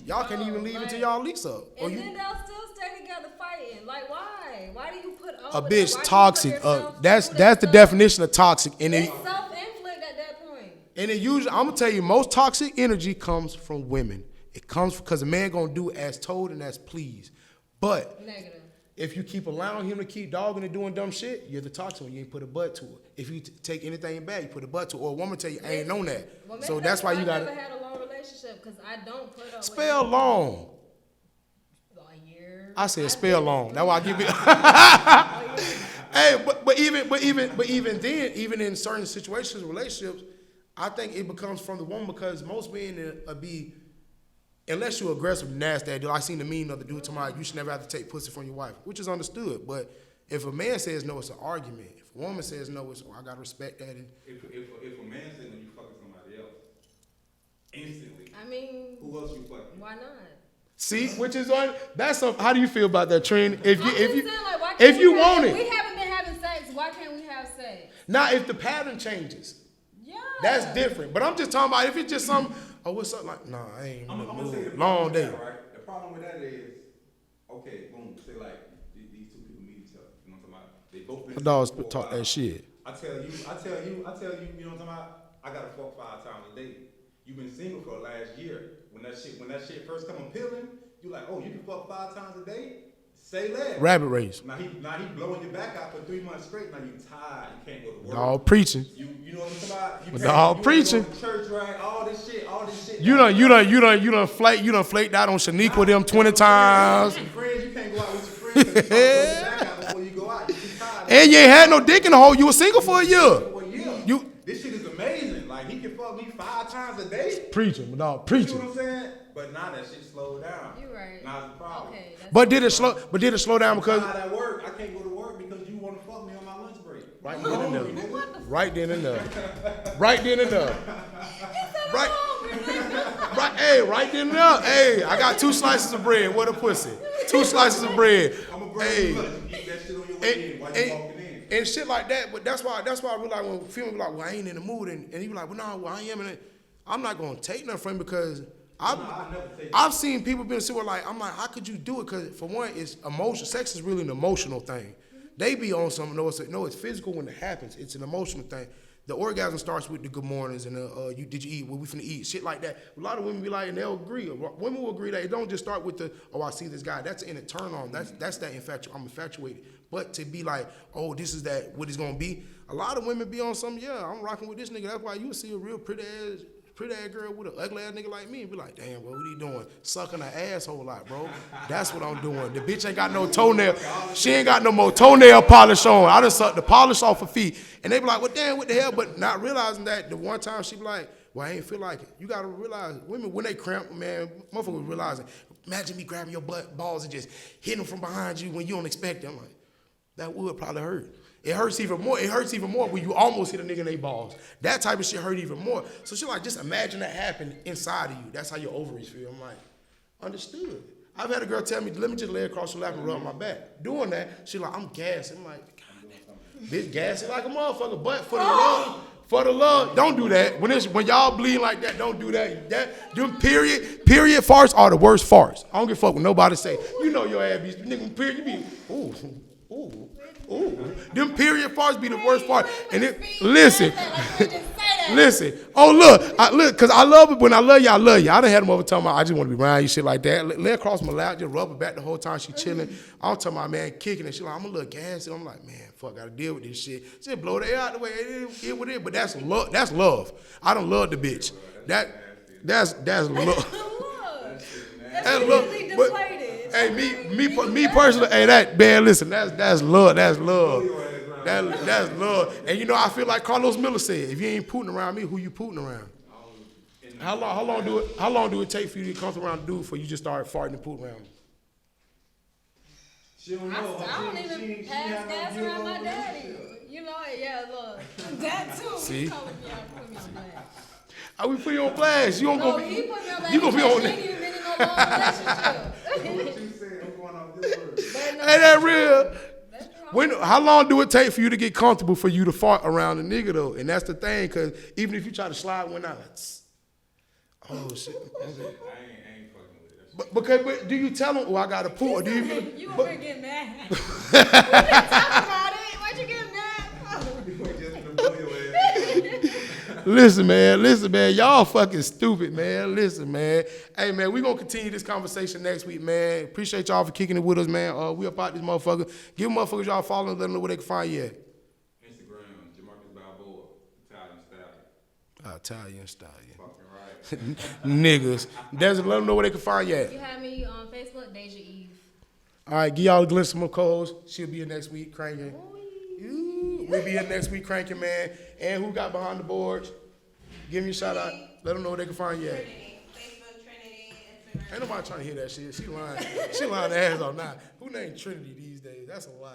Y'all can't even leave until y'all lease up. Or And you, then they'll still stay together fighting. Like, why? Why do you put a over bitch there? Why do you put toxic. yourself That's through the that definition of toxic. And It's it, self-inflict at that point. and it usually, I'm gonna tell you, most toxic energy comes from women. It comes because a man gonna do as told and as pleased. But Negative. if you keep allowing him to keep dogging and doing dumb shit, you're the toxic one. You ain't put a butt to it. If you take anything bad, you put a butt to it. Or a woman tell you, I ain't known that. Well, So maybe that's why you I gotta never had a long relationship because I don't put up spell with long. a year. I said spell long. That's why I give it. Hey, but even then, even in certain situations, relationships, I think it becomes from the woman because most men be, unless you're aggressive, nasty. I seen the meme of the dude talking about you should never have to take pussy from your wife, which is understood. But if a man says no, it's an argument. If a woman says no, it's I gotta respect that. And If a man says no, you fucking somebody else instantly. I mean, Who else you fucking? why not? see, which is on. That's a, how do you feel about that, Trina? If I'm you just if you saying, like, why can't if you we want have, it, we haven't been having sex. Why can't we have sex? now if the pattern changes. Yeah. That's different. But I'm just talking about if it's just some, oh, what's up? Like, nah, I ain't I'm in the gonna say mood. the Long problem with day. that, right? The problem with that is, okay, boom. Say like these two people meet each other. You know what I'm talking about? They both been My dogs together for a talk while. that shit. I tell you. You know what I'm talking about? I gotta fuck 5 times a day. You've been single for the last year. When that shit first come appealing, you like, oh, you can fuck 5 times a day? Say less. Rabbit race. Now he blowing your back out for 3 months straight. Now you tired. You can't go to work. Dog preaching. You know what I'm talking about? You Dog you preaching. Go to church, right? All this shit. You done flaked out on Shaniqua them 20 times. Your friends, you can't go out with your friends. 'Cause you trying to blow your back out before you go out. You too tired. And you ain't had no dick in the hole. You was single for a year. For a year. You This shit is amazing. Like he can fuck me 5 times a day. preaching, dog You know preaching. what I'm saying? But now that shit slowed down. You're right. Now it's a problem. Okay. That's But did it slow down because I'm tired at work. I can't go to work because you want to fuck me on my lunch break. right You then and hungry, there. nigga. Right then and there. Right then and there. Right. Right, hey, right then and there. Hey, I got 2 slices of bread. What a pussy. 2 slices of bread. I'm gonna bring Hey. you lunch. You eat that shit on your way in while you walking in. And shit like that, but that's why I realize when females be like, well, I ain't in the mood, and you be like, well, no, well, I am in it. I'm not gonna take nothing from him because I've seen people be in a situation like, I'm like, how could you do it? Because for one, it's emotion. Sex is really an emotional thing. They be on something. No, it's physical when it happens. It's an emotional thing. The orgasm starts with the good mornings and did you eat? What we finna eat? Shit like that. A lot of women be like, and they'll agree. Women will agree that it don't just start with the, oh, I see this guy. that's in a turn on. That's that I'm infatuated. But to be like, oh, this is that what it's gonna be. A lot of women be on some, yeah, I'm rocking with this nigga. That's why you see a real pretty ass girl with an ugly ass nigga like me and be like, damn, what he doing? Sucking her asshole lot, bro. That's what I'm doing. The bitch ain't got no toenail. She ain't got no more toenail polish on. I done sucked the polish off her feet. And they be like, well, damn, what the hell? But not realizing that the one time she be like, well, I ain't feel like it. You gotta realize, women, when they cramp, man, motherfuckers realizing, imagine me grabbing your balls and just hitting them from behind you when you don't expect it. I'm like, that would probably hurt. It hurts even more. It hurts even more when you almost hit a nigga in their balls. That type of shit hurt even more. So she like, just imagine that happen inside of you. That's how your ovaries feel. I'm like, understood. I've had a girl tell me, let me just lay across your lap and rub my back. Doing that, she like, I'm gassing. I'm like, God, bitch, gassing like a motherfucker. But for the love, don't do that. When y'all bleed like that, don't do that. Them period farts are the worst farts. I don't give a fuck what nobody say. You know your ass be, nigga, period, you be, ooh. Them period farts be the worst part. And listen. Oh, look, because I love it. When I love you, I love you. I done had them over talking about, I just want to be around you, shit like that. Lay across my lap, just rub her back the whole time she chilling. I'm talking about, man, kicking and shit. Like, I'm a little gassy. I'm like, man, fuck, gotta deal with this shit. Just blow the air out the way. It with it. But that's love. That's love. I don't love the bitch. That's love. That's love. But, hey, me personally, hey, that, man, listen, that's love. That's love. That's love. And you know, I feel like Carlos Miller said, if you ain't pooting around me, who you pooting around? How long do it take for you to come around a dude before you just start farting and pooting around me? She don't know. I don't even pass gas around my daddy. You know, yeah, look. That too. See? Calling me out, putting me on blast. I will put you on blast. You don't No, go. he put me on blast. You gonna be on there. Ain't even been in no long relationship. What you saying? I'm going off your word. Ain't that real? How long do it take for you to get comfortable for you to fart around a nigga though? And that's the thing, cause even if you try to slide one out, oh shit. Okay. I ain't fucking with it. But do you tell him, oh, I got a poo, or do you? You over here getting mad. We didn't talk about it. Why'd you get mad? You ain't just gonna blow your ass. Listen, man, y'all fucking stupid, man. Listen, man. Hey, man, we gonna continue this conversation next week, man. Appreciate y'all for kicking it with us, man. We about this motherfucker. Give motherfuckers y'all following, let them know where they can find you at. Instagram, Jamarcus Balboa, Italian Stallion. Italian Stallion. Fucking right. Niggas. Let them know where they can find you at. You have me on Facebook, Deja Eve. All right, give y'all a glimpse of my co-host. She'll be here next week, cranking. We'll be here next week, cranking, man. And who got behind the boards? Give me a shout out. Let them know where they can find you at. Trinity, Facebook, Trinity, Instagram. Ain't nobody trying to hear that shit. She lying. She lying her ass off now. Who named Trinity these days? That's a lie.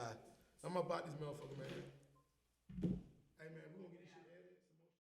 I'm about this motherfucker, man.